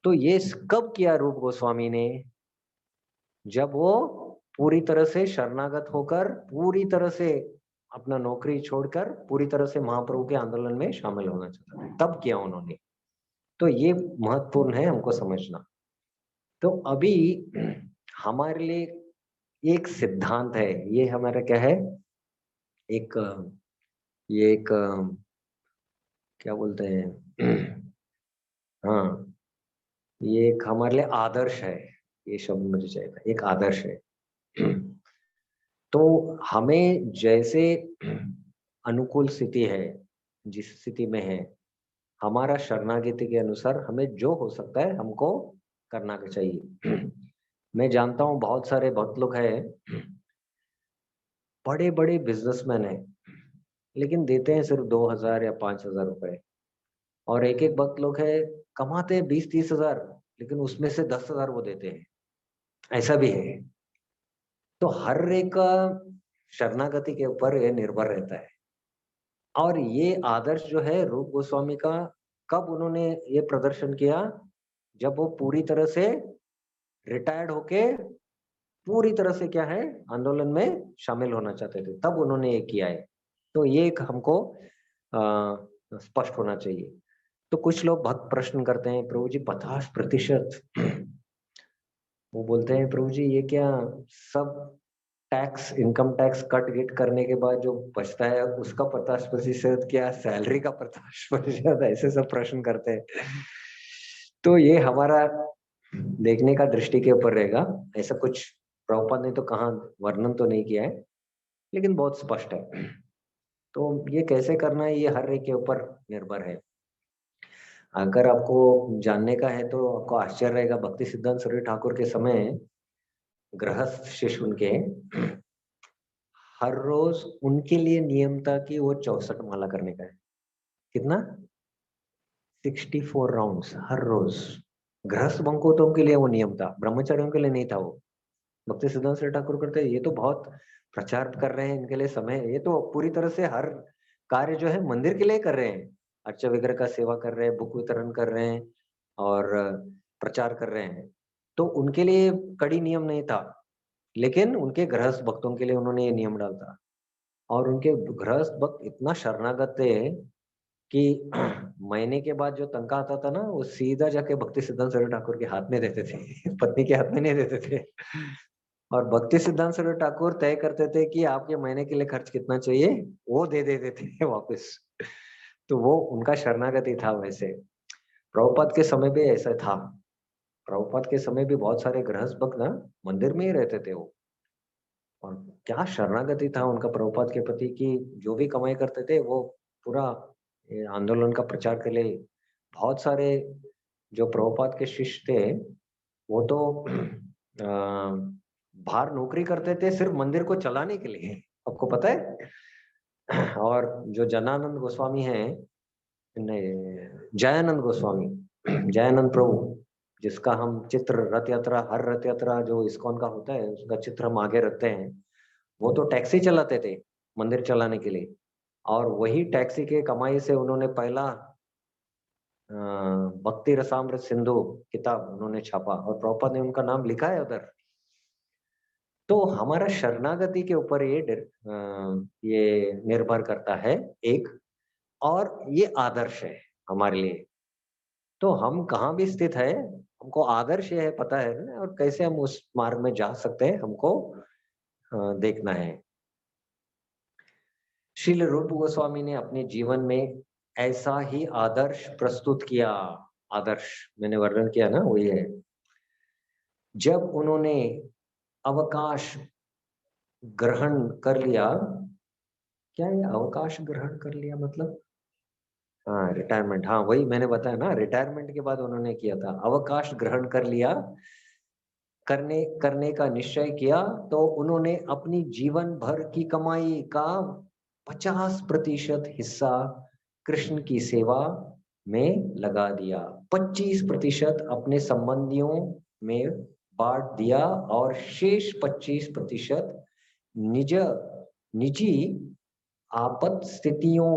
तो ये कब किया रूप गोस्वामी ने? जब वो पूरी तरह से शरणागत होकर, पूरी तरह से अपना नौकरी छोड़कर पूरी तरह से महाप्रभु के आंदोलन में शामिल होना चाहता था, तब किया उन्होंने। तो ये महत्वपूर्ण है हमको समझना। तो अभी हमारे लिए एक सिद्धांत है, ये हमारा क्या है, एक ये एक क्या बोलते हैं हाँ, ये एक हमारे लिए आदर्श है, ये शब्द मुझे चाहिए, एक आदर्श है। तो हमें जैसे अनुकूल स्थिति है, जिस स्थिति में है, हमारा शरणागति के अनुसार हमें जो हो सकता है हमको करना चाहिए। मैं जानता हूँ बहुत सारे भक्त लोग हैं, बड़े बड़े बिजनेसमैन हैं, लेकिन देते हैं सिर्फ 2,000 या 5,000 रुपए। और एक एक भक्त लोग है, कमाते हैं 20-30 हजार, लेकिन उसमें से 10,000 वो देते हैं, ऐसा भी है। तो हर एक का शरणागति के ऊपर ये निर्भर रहता है। और ये आदर्श जो है रूप गोस्वामी का, कब उन्होंने ये प्रदर्शन किया, जब वो पूरी तरह से रिटायर्ड होके पूरी तरह से क्या है आंदोलन में शामिल होना चाहते थे, तब उन्होंने ये किया है। तो ये एक हमको स्पष्ट होना चाहिए। तो कुछ लोग भक्त प्रश्न करते हैं, प्रभु जी 50%, वो बोलते हैं प्रभु जी ये क्या, सब टैक्स, इनकम टैक्स कट गिट करने के बाद जो बचता है उसका 50%, क्या सैलरी का 50%, ऐसे सब प्रश्न करते हैं। तो ये हमारा देखने का दृष्टि के ऊपर रहेगा। ऐसा कुछ प्रभुपाद ने तो कहाँ वर्णन तो नहीं किया है, लेकिन बहुत स्पष्ट है। तो ये कैसे करना है ये हर एक के ऊपर निर्भर है। अगर आपको जानने का है तो आपको आश्चर्य रहेगा, भक्ति सिद्धांत सरस्वती ठाकुर के समय गृहस्थ शिष्य उनके हर रोज उनके लिए नियम था कि वो 64 माला करने का है। कितना? 64 राउंड्स हर रोज। गृहस्थ बंकों के लिए वो नियम था, ब्रह्मचारियों के लिए नहीं था वो। भक्ति सिद्धांत सरस्वती ठाकुर करते ये तो बहुत प्रचार कर रहे हैं, इनके लिए समय है, ये तो पूरी तरह से हर कार्य जो है मंदिर के लिए कर रहे हैं, अर्चा विग्रह का सेवा कर रहे हैं, बुक वितरण कर रहे हैं और प्रचार कर रहे हैं। तो उनके लिए कड़ी नियम नहीं था, लेकिन उनके गृहस्थ भक्तों के लिए उन्होंने ये नियम डाला। और उनके गृहस्थ भक्त इतना शरणागत थे कि महीने के बाद जो तनख्वाह आता था ना, वो सीधा जाके भक्ति सिद्धांत सरस्वती ठाकुर के हाथ में देते थे, पत्नी के हाथ में नहीं देते थे। और भक्ति सिद्धांत सरस्वती ठाकुर तय करते थे कि आपके महीने के लिए खर्च कितना चाहिए, वो दे देते थे वापस। तो वो उनका शरणागति था। वैसे प्रभुपाद के समय भी ऐसा था, प्रभुपाद के समय भी बहुत सारे गृहस्थ भक्त ना मंदिर में ही रहते थे वो। और क्या शरणागति था उनका प्रभुपाद के प्रति, कि जो भी कमाई करते थे वो पूरा आंदोलन का प्रचार के लिए। बहुत सारे जो प्रभुपाद के शिष्य थे वो तो बाहर नौकरी करते थे सिर्फ मंदिर को चलाने के लिए, आपको पता है। और जो जनानंद गोस्वामी हैं, नहीं, जयानंद गोस्वामी, जयानंद प्रभु, जिसका हम चित्र रथ यात्रा, हर रथ यात्रा जो इस्कॉन का होता है उसका चित्र हम आगे रखते हैं, वो तो टैक्सी चलाते थे मंदिर चलाने के लिए। और वही टैक्सी के कमाई से उन्होंने पहला भक्ति रसामृत सिंधु किताब उन्होंने छापा, और प्रभुपाद ने उनका नाम लिखा है उधर। तो हमारा शरणागति के ऊपर ये निर्भर करता है एक, और ये आदर्श है हमारे लिए। तो हम कहाँ भी स्थित है, हमको आदर्श ये है पता है ना, और कैसे हम उस मार्ग में जा सकते हैं हमको देखना है। श्रील रूप गोस्वामी ने अपने जीवन में ऐसा ही आदर्श प्रस्तुत किया। आदर्श मैंने वर्णन किया ना, वही है। जब उन्होंने अवकाश ग्रहण कर लिया, क्या ये अवकाश ग्रहण कर लिया मतलब, हाँ रिटायरमेंट, हाँ वही मैंने बताया ना, रिटायरमेंट के बाद उन्होंने किया था, अवकाश ग्रहण कर लिया, करने करने का निश्चय किया, तो उन्होंने अपनी जीवन भर की कमाई का 50% हिस्सा कृष्ण की सेवा में लगा दिया, 25% अपने संबंधियों में बांट दिया, और शेष 25% निज निजी आपात स्थितियों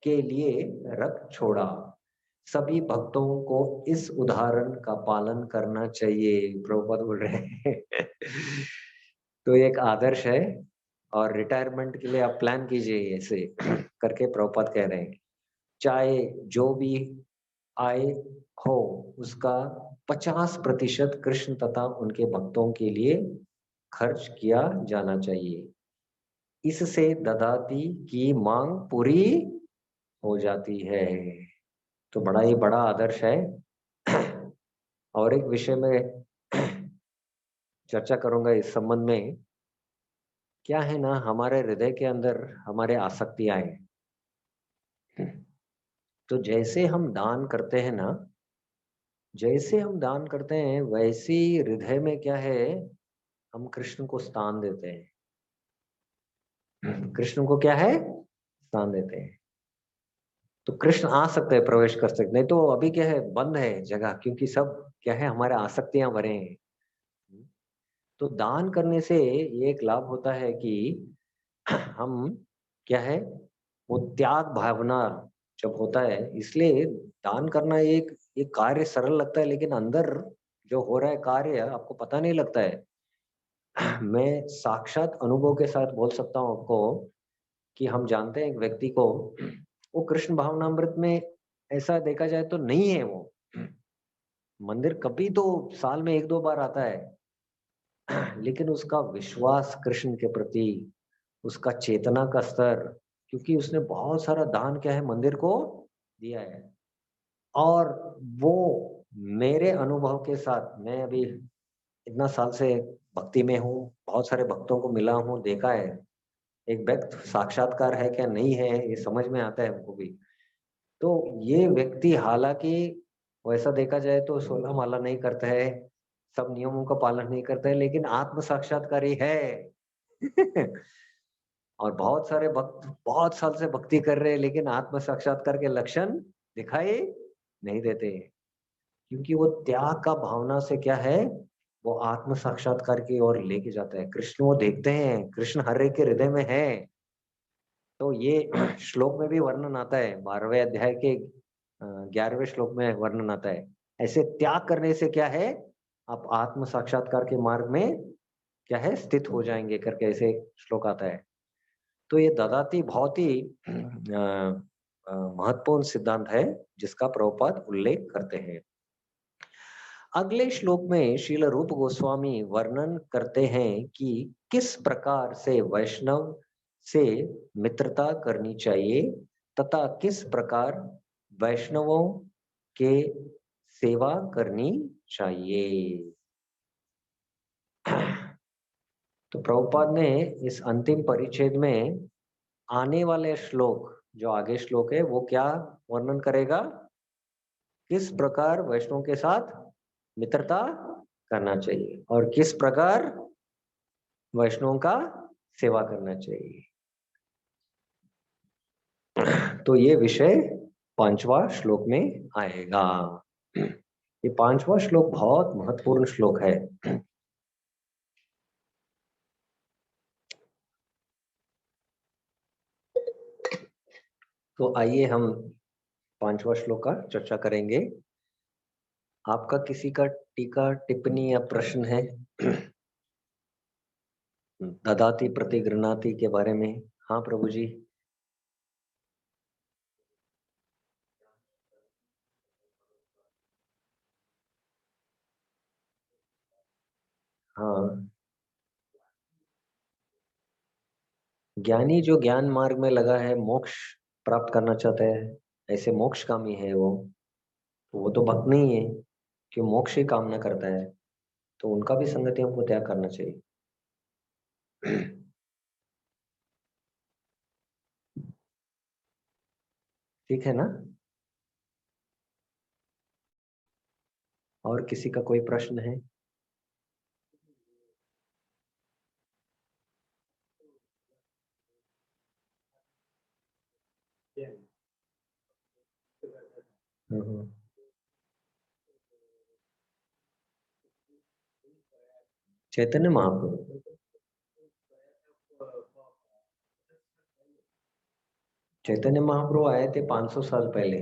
के लिए रख छोड़ा। सभी भक्तों को इस उदाहरण का पालन करना चाहिए, प्रभुपाद बोल रहे हैं। तो एक आदर्श है, और रिटायरमेंट के लिए आप प्लान कीजिए ऐसे करके प्रभुपाद कह रहे हैं। चाहे जो भी आय हो उसका 50% कृष्ण तथा उनके भक्तों के लिए खर्च किया जाना चाहिए। इससे ददाती की मांग पूरी हो जाती है। तो बड़ा ही बड़ा आदर्श है। और एक विषय में चर्चा करूंगा इस संबंध में। क्या है ना, हमारे हृदय के अंदर हमारे आसक्तियां हैं। तो जैसे हम दान करते हैं ना, जैसे हम दान करते हैं वैसे ही हृदय में क्या है, हम कृष्ण को स्थान देते हैं। कृष्ण को क्या है, स्थान देते हैं। तो कृष्ण आ सकते हैं, प्रवेश कर सकते, नहीं तो अभी क्या है, बंद है जगह, क्योंकि सब क्या है, हमारे आसक्तियां भरे हैं। तो दान करने से ये एक लाभ होता है कि हम क्या है, वो त्याग भावना जब होता है, इसलिए दान करना एक कार्य सरल लगता है, लेकिन अंदर जो हो रहा है कार्य आपको पता नहीं लगता है। मैं साक्षात अनुभव के साथ बोल सकता हूँ आपको कि हम जानते हैं एक व्यक्ति को, वो कृष्ण भावनामृत में ऐसा देखा जाए तो नहीं है। वो मंदिर कभी तो साल में 1-2 बार आता है, लेकिन उसका विश्वास कृष्ण के प्रति, उसका चेतना का स्तर, क्योंकि उसने बहुत सारा दान क्या है, मंदिर को दिया है। और वो मेरे अनुभव के साथ, मैं अभी इतना साल से भक्ति में हूँ, बहुत सारे भक्तों को मिला हूँ, देखा है एक व्यक्ति साक्षात्कार है क्या नहीं है ये समझ में आता है हमको भी। तो ये व्यक्ति हालांकि वैसा देखा जाए तो 16 माला नहीं करता है, सब नियमों का पालन नहीं करता है, लेकिन आत्म साक्षात्कारी है। और बहुत सारे भक्त बहुत साल से भक्ति कर रहे हैं, लेकिन आत्म साक्षात्कार के लक्षण दिखाई नहीं देते, क्योंकि वो त्याग का भावना से क्या है, वो आत्म साक्षात्कार की ओर लेके जाता है। कृष्ण वो देखते हैं, कृष्ण हर एक के हृदय में है। तो ये श्लोक में भी वर्णन आता है, 12वें अध्याय के 11वें श्लोक में वर्णन आता है। ऐसे त्याग करने से क्या है, आप आत्म साक्षात्कार के मार्ग में क्या है, स्थित हो जाएंगे करके ऐसे श्लोक आता है। तो ये ददाती बहुत ही महत्वपूर्ण सिद्धांत है, जिसका प्रभुपाद उल्लेख करते हैं। अगले श्लोक में श्रील रूप गोस्वामी वर्णन करते हैं कि किस प्रकार से वैष्णव से मित्रता करनी चाहिए तथा किस प्रकार वैष्णवों के सेवा करनी चाहिए। तो प्रभुपाद ने इस अंतिम परिच्छेद में आने वाले श्लोक, जो आगे श्लोक है, वो क्या वर्णन करेगा, किस प्रकार वैष्णव के साथ मित्रता करना चाहिए और किस प्रकार वैष्णव का सेवा करना चाहिए। तो ये विषय 5वां श्लोक में आएगा। ये 5वां श्लोक बहुत महत्वपूर्ण श्लोक है। तो आइए हम 5वां श्लोक का चर्चा करेंगे। आपका किसी का टीका टिप्पणी या प्रश्न है ददाती प्रति गृणाति के बारे में? हाँ प्रभु जी। हाँ, ज्ञानी जो ज्ञान मार्ग में लगा है, मोक्ष प्राप्त करना चाहता है, ऐसे मोक्ष कामी है वो तो भक्त नहीं है, कि मोक्ष ही कामना करता है, तो उनका भी संगति हमको त्याग करना चाहिए। ठीक है ना? और किसी का कोई प्रश्न है? हम्म। चैतन्य महाप्रभु, चैतन्य महाप्रभु आए थे 500 साल पहले।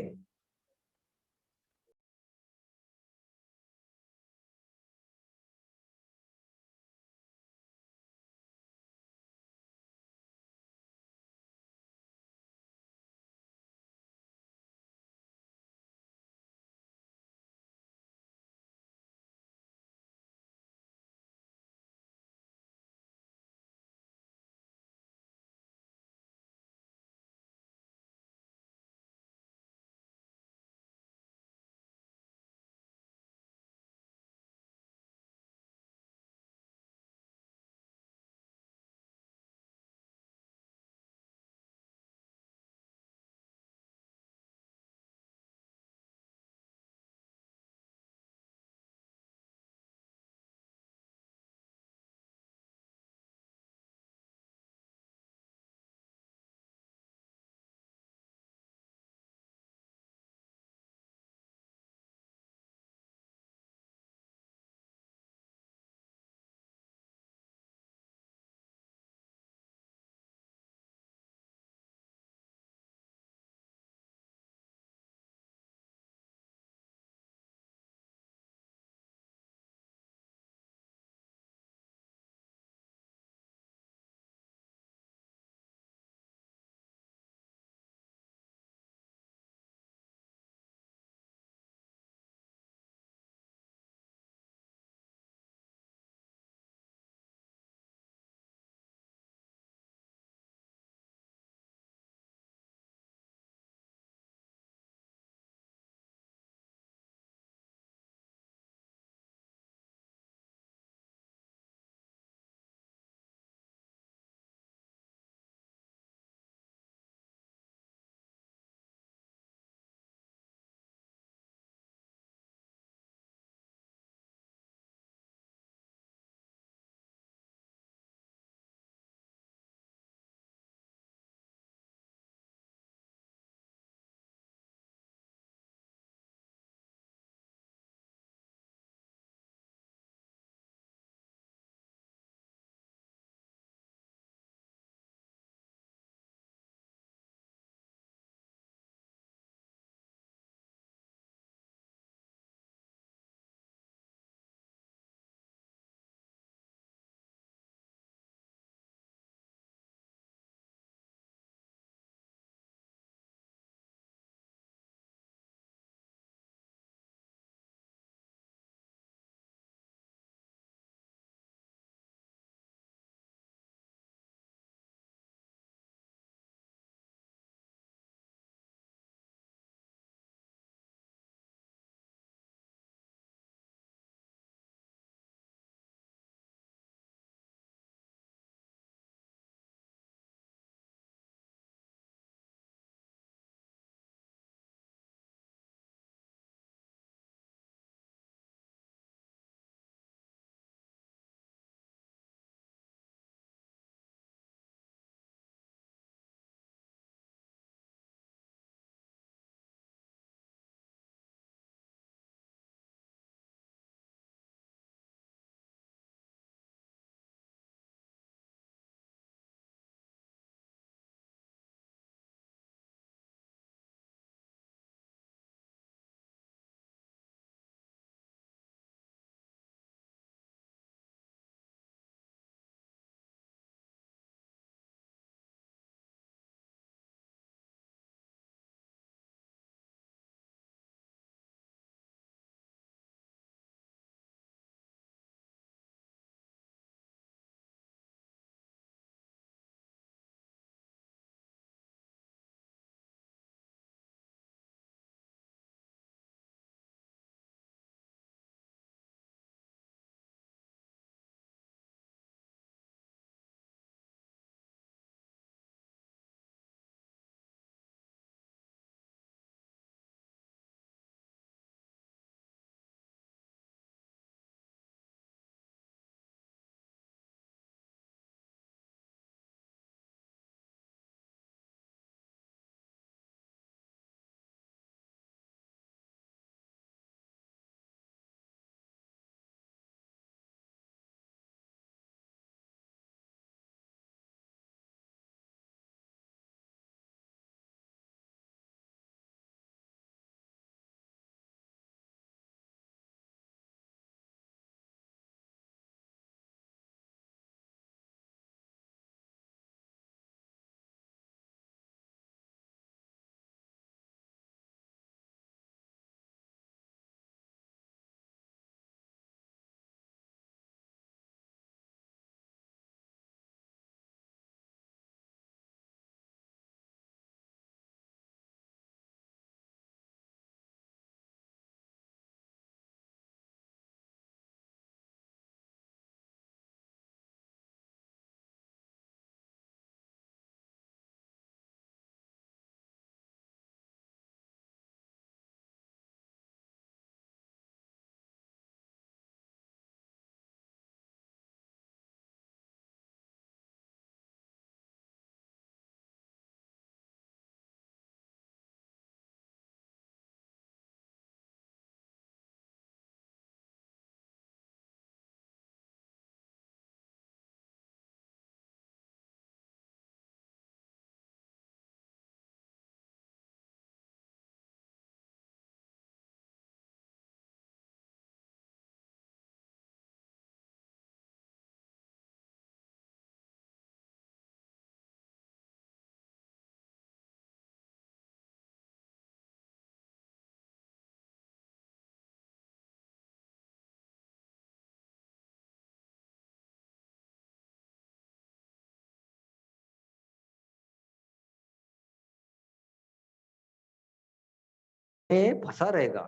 में फंसा रहेगा,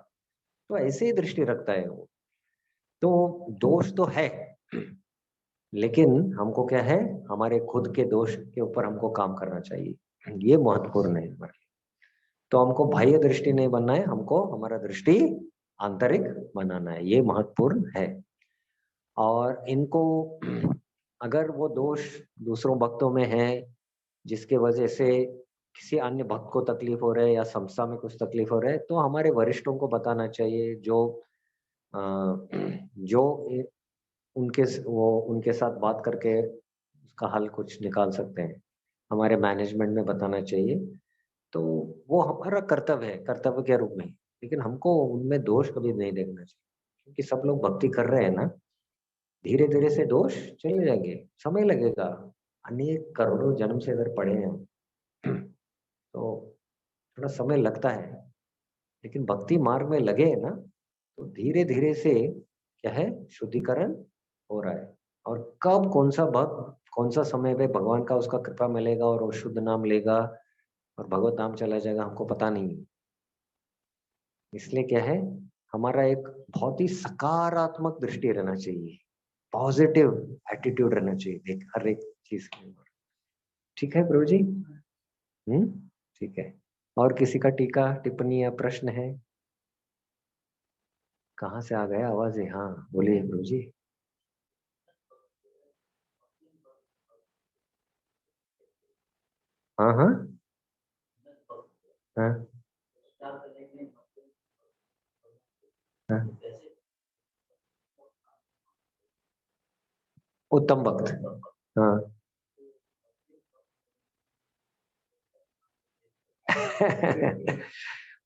तो ऐसे ही दृष्टि रखता है वो। तो दोष तो है, लेकिन हमको क्या है, हमारे खुद के दोष के ऊपर हमको काम करना चाहिए, ये महत्वपूर्ण है हमारे लिए। तो हमको बाह्य दृष्टि नहीं बनना है, हमको हमारा दृष्टि आंतरिक बनाना है, ये महत्वपूर्ण है। और इनको अगर वो दोष दूसरों भक्तों में है जिसके वजह से किसी अन्य भक्त को तकलीफ हो रहा है या संस्था में कुछ तकलीफ हो रहा है, तो हमारे वरिष्ठों को बताना चाहिए, जो उनके साथ बात करके उसका हल कुछ निकाल सकते हैं, हमारे मैनेजमेंट में बताना चाहिए। तो वो हमारा कर्तव्य है, कर्तव्य के रूप में। लेकिन हमको उनमें दोष कभी नहीं देखना चाहिए, क्योंकि सब लोग भक्ति कर रहे हैं ना, धीरे धीरे से दोष चले जाएंगे, समय लगेगा, अनेक करोड़ों जन्म से इधर पड़े हैं हम। तो थोड़ा समय लगता है, लेकिन भक्ति मार्ग में लगे ना, तो धीरे धीरे से क्या है, शुद्धिकरण हो रहा है। और कब कौन सा भक्त कौन सा समय पे भगवान का उसका कृपा मिलेगा और वो शुद्ध नाम लेगा और भगवत धाम चला जाएगा, हमको पता नहीं है। इसलिए क्या है, हमारा एक बहुत ही सकारात्मक दृष्टि रहना चाहिए, पॉजिटिव एटीट्यूड रहना चाहिए देख हर एक चीज के ऊपर। ठीक है प्रभु जी? ठीक है। और किसी का टीका टिप्पणी या प्रश्न है? कहाँ से आ गया आवाज है? हाँ बोलिए प्रभु जी। हाँ हाँ हाँ हाँ। उत्तम भक्त। हाँ।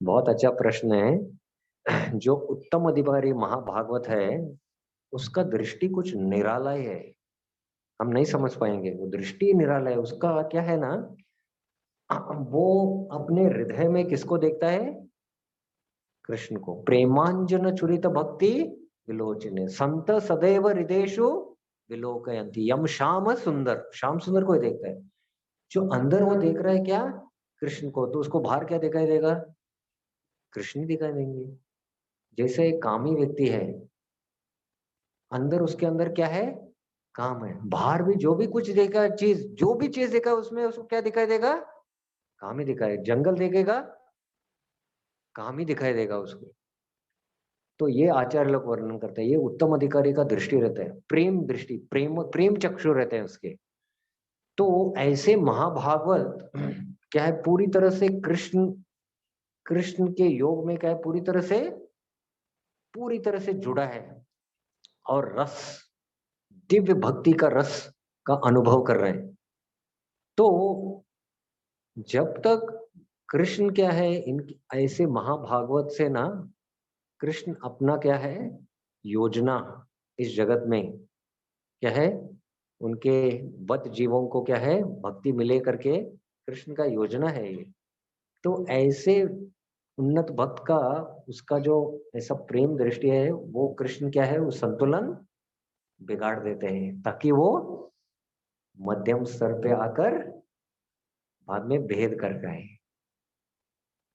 बहुत अच्छा प्रश्न है। जो उत्तम अधिकारी महाभागवत है, उसका दृष्टि कुछ निराला है, हम नहीं समझ पाएंगे। वो दृष्टि निराला है, उसका क्या है ना, वो अपने हृदय में किसको देखता है? कृष्ण को। प्रेमांजन चुरित भक्ति विलोचने संत सदैव हृदयेषु विलोकयन्ति यम श्याम सुंदर। श्याम सुंदर को ही देखता है, जो अंदर वो देख रहा है क्या? कृष्ण को। तो उसको बाहर क्या दिखाई देगा? कृष्ण ही दिखाई देंगे। जैसे एक कामी व्यक्ति है, अंदर उसके अंदर क्या है? काम है। बाहर भी जो भी कुछ देखा चीज, जो भी चीज देखा उसमें उसको क्या दिखाई देगा? काम ही दिखाई। जंगल देखेगा, काम ही दिखाई देगा उसको। तो ये आचार्य लोग वर्णन करते हैं, ये उत्तम अधिकारी का दृष्टि रहता है, प्रेम दृष्टि, प्रेम प्रेम चक्षु रहते हैं उसके। तो ऐसे महाभागवत क्या है, पूरी तरह से कृष्ण कृष्ण के योग में क्या है, पूरी तरह से जुड़ा है, और रस, दिव्य भक्ति का रस का अनुभव कर रहे हैं। तो जब तक कृष्ण क्या है, इन ऐसे महाभागवत से ना, कृष्ण अपना क्या है, योजना इस जगत में क्या है, उनके बद्ध जीवों को क्या है, भक्ति मिले करके कृष्ण का योजना है ये। तो ऐसे उन्नत भक्त का, उसका जो ऐसा प्रेम दृष्टि है, वो कृष्ण क्या है, वो संतुलन बिगाड़ देते हैं, ताकि वो मध्यम स्तर पे आकर बाद में भेद कर गए।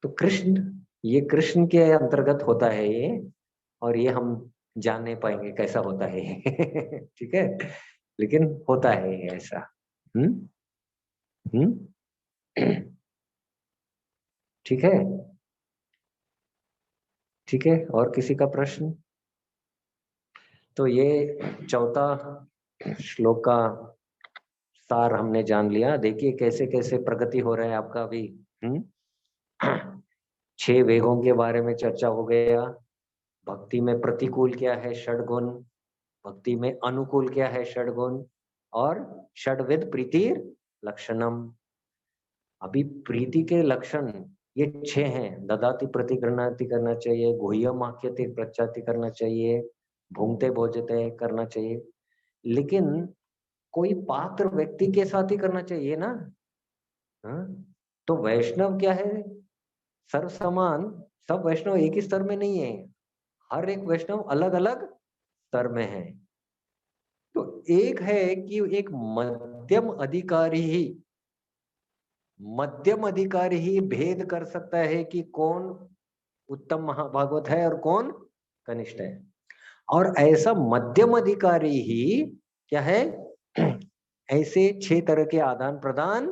तो कृष्ण, ये कृष्ण के अंतर्गत होता है ये, और ये हम जान नहीं पाएंगे कैसा होता है ये। ठीक है, लेकिन होता है ये ऐसा। हम्म हम्म। ठीक है, ठीक है। और किसी का प्रश्न? तो ये चौथा श्लोक का सार हमने जान लिया। देखिए कैसे कैसे प्रगति हो रहा है आपका अभी। हम्म। 6 वेगों के बारे में चर्चा हो गया। भक्ति में प्रतिकूल क्या है, षडगुण। भक्ति में अनुकूल क्या है, षडगुण। और षडविध प्रीति लक्षणम। अभी प्रीति के लक्षण ये 6 हैं। ददाति प्रतिगृह्णाति करना चाहिए, गुह्यम आख्यते प्रचाति करना चाहिए, भूंगते भोजते करना चाहिए। लेकिन कोई पात्र व्यक्ति के साथ ही करना चाहिए ना। हाँ? तो वैष्णव क्या है, सर्व समान। सब वैष्णव एक ही स्तर में नहीं है, हर एक वैष्णव अलग अलग स्तर में है। तो एक है कि एक मध्यम अधिकारी ही भेद कर सकता है कि कौन उत्तम महाभागवत है और कौन कनिष्ठ है। और ऐसा मध्यम अधिकारी ही क्या है, ऐसे 6 तरह के आदान प्रदान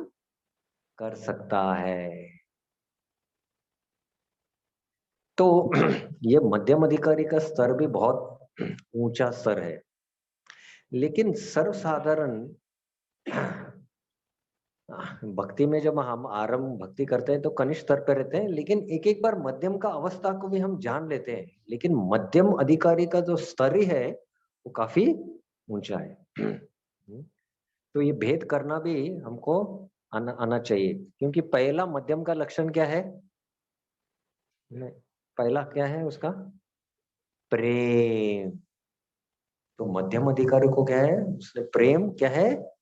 कर सकता है। तो ये मध्यम अधिकारी का स्तर भी बहुत ऊंचा स्तर है, लेकिन सर्वसाधारण भक्ति में जब हम आरंभ भक्ति करते हैं तो कनिष्ठ स्तर पर रहते हैं, लेकिन एक एक बार मध्यम का अवस्था को भी हम जान लेते हैं, लेकिन मध्यम अधिकारी का जो स्तर ही है वो काफी ऊंचा है। तो ये भेद करना भी हमको आना चाहिए, क्योंकि पहला मध्यम का लक्षण क्या है, पहला क्या है उसका, प्रेम। तो मध्यम अधिकारी को क्या है, उसने प्रेम क्या है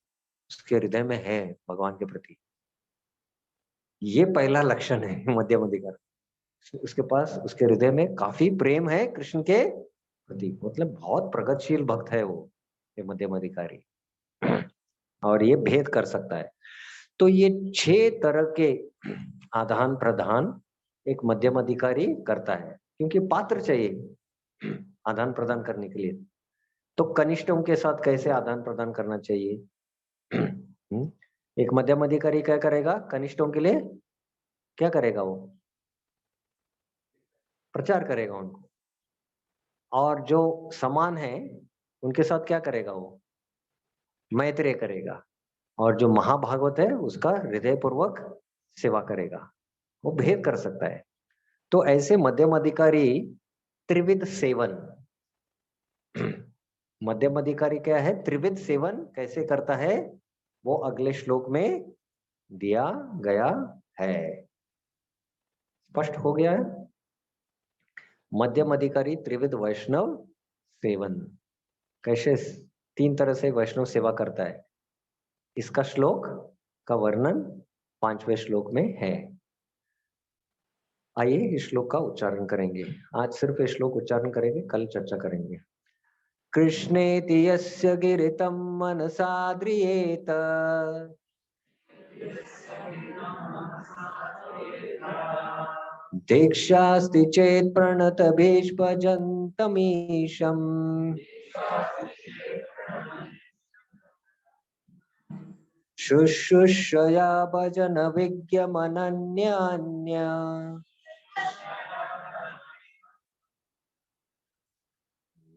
उसके हृदय में है भगवान के प्रति, ये पहला लक्षण है मध्यम अधिकारी। उसके पास उसके हृदय में काफी प्रेम है कृष्ण के प्रति, मतलब बहुत प्रगतिशील भक्त है वो, ये मध्यम अधिकारी। और ये भेद कर सकता है। तो ये 6 तरह के आदान प्रदान एक मध्यम अधिकारी करता है, क्योंकि पात्र चाहिए आदान प्रदान करने के लिए। तो कनिष्ठों के साथ कैसे आदान प्रदान करना चाहिए, एक मध्यम अधिकारी क्या करेगा, कनिष्ठों के लिए क्या करेगा, वो प्रचार करेगा उनको, और जो समान है उनके साथ क्या करेगा, वो मैत्रेय करेगा, और जो महाभागवत है उसका हृदय पूर्वक सेवा करेगा, वो भेद कर सकता है। तो ऐसे मध्यम अधिकारी त्रिविध सेवन, मध्यम अधिकारी क्या है, त्रिविध सेवन कैसे करता है वो अगले श्लोक में दिया गया है। स्पष्ट हो गया है। मध्यम अधिकारी त्रिविध वैष्णव सेवन कैसे 3 तरह से वैष्णव सेवा करता है, इसका श्लोक का वर्णन 5वें श्लोक में है। आइए इस श्लोक का उच्चारण करेंगे। आज सिर्फ ये श्लोक उच्चारण करेंगे, कल चर्चा करेंगे। कृष्णेति यस्य गिरितं मनसा द्रियेत दीक्षास्ति चेत् प्रणतभीष्मजन्तमीशम् शुश्रूषया भजन विज्ञमनन्यान्य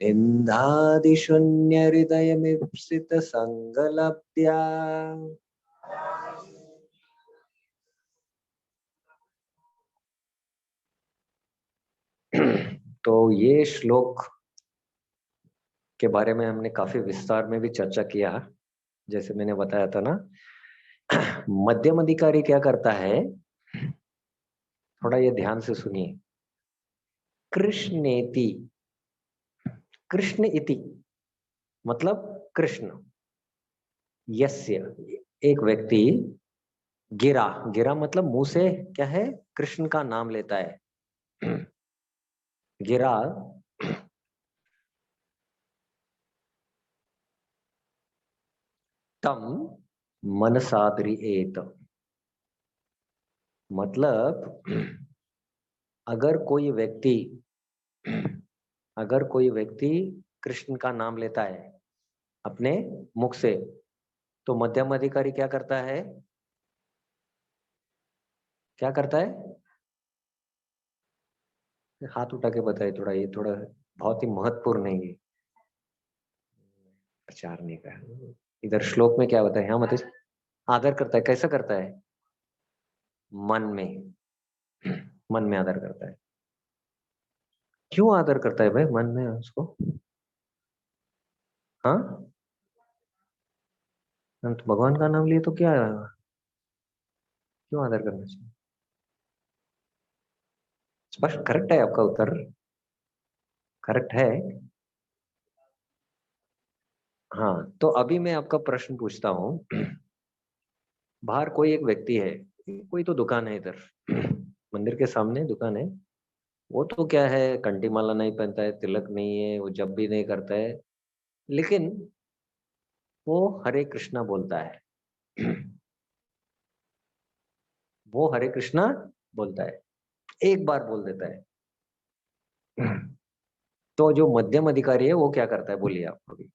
निन्दादिशून्य हृदयमीप्सित संगलब्ध्या। तो ये श्लोक के बारे में हमने काफी विस्तार में भी चर्चा किया, जैसे मैंने बताया था ना। मध्यम अधिकारी क्या करता है, थोड़ा ये ध्यान से सुनिए। कृष्णेति, कृष्ण इति मतलब कृष्ण, यस्य एक व्यक्ति, गिरा, गिरा मतलब मुंह से क्या है कृष्ण का नाम लेता है, गिरा तम मनसाद्रिएत, मतलब अगर कोई व्यक्ति कृष्ण का नाम लेता है अपने मुख से, तो मध्यम अधिकारी क्या करता है, क्या करता है, हाथ उठा के बताए थोड़ा, ये थोड़ा बहुत ही महत्वपूर्ण है ये प्रचार नहीं का। इधर श्लोक में क्या बताया, हाँ मतलब आदर करता है, कैसा करता है, मन में, मन में आदर करता है। क्यों आदर करता है भाई मन में उसको, हाँ तो भगवान का नाम लिए तो क्या, क्यों आदर करना चाहिए, स्पष्ट करेक्ट है आपका उत्तर, करेक्ट है। हाँ तो अभी मैं आपका प्रश्न पूछता हूँ। बाहर कोई एक व्यक्ति है, कोई तो दुकान है इधर, मंदिर के सामने दुकान है, वो तो क्या है कंठी माला नहीं पहनता है, तिलक नहीं है, वो जप भी नहीं करता है, लेकिन वो हरे कृष्णा बोलता है। वो हरे कृष्णा बोलता है, एक बार बोल देता है, तो जो मध्यम अधिकारी है वो क्या करता है, बोलिए आप अभी।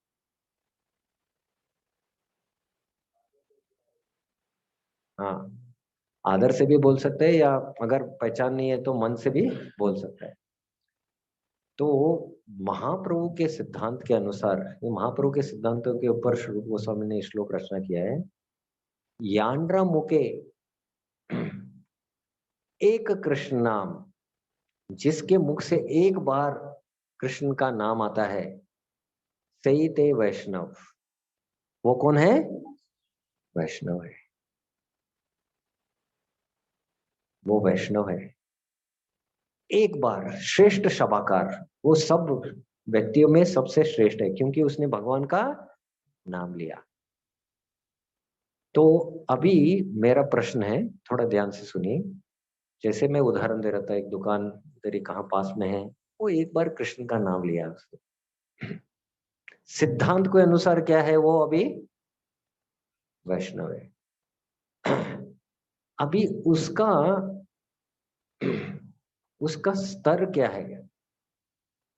हाँ, आदर से भी बोल सकते हैं, या अगर पहचान नहीं है तो मन से भी बोल सकता है। तो महाप्रभु के सिद्धांत के अनुसार, ये महाप्रभु के सिद्धांतों के ऊपर श्री रूप गोस्वामी ने श्लोक रचना किया है। यांड्रा मुके एक कृष्ण नाम, जिसके मुख से एक बार कृष्ण का नाम आता है, सही ते वैष्णव। वो कौन है? वैष्णव है, वो वैष्णव है। एक बार श्रेष्ठ सभाकार, वो सब व्यक्तियों में सबसे श्रेष्ठ है, क्योंकि उसने भगवान का नाम लिया। तो अभी मेरा प्रश्न है, थोड़ा ध्यान से सुनिए। जैसे मैं उदाहरण दे रहा था, एक दुकान तेरी कहाँ पास में है, वो एक बार कृष्ण का नाम लिया उसने, सिद्धांत के अनुसार क्या है, वो अभी वैष्णव है। अभी उसका उसका स्तर क्या है?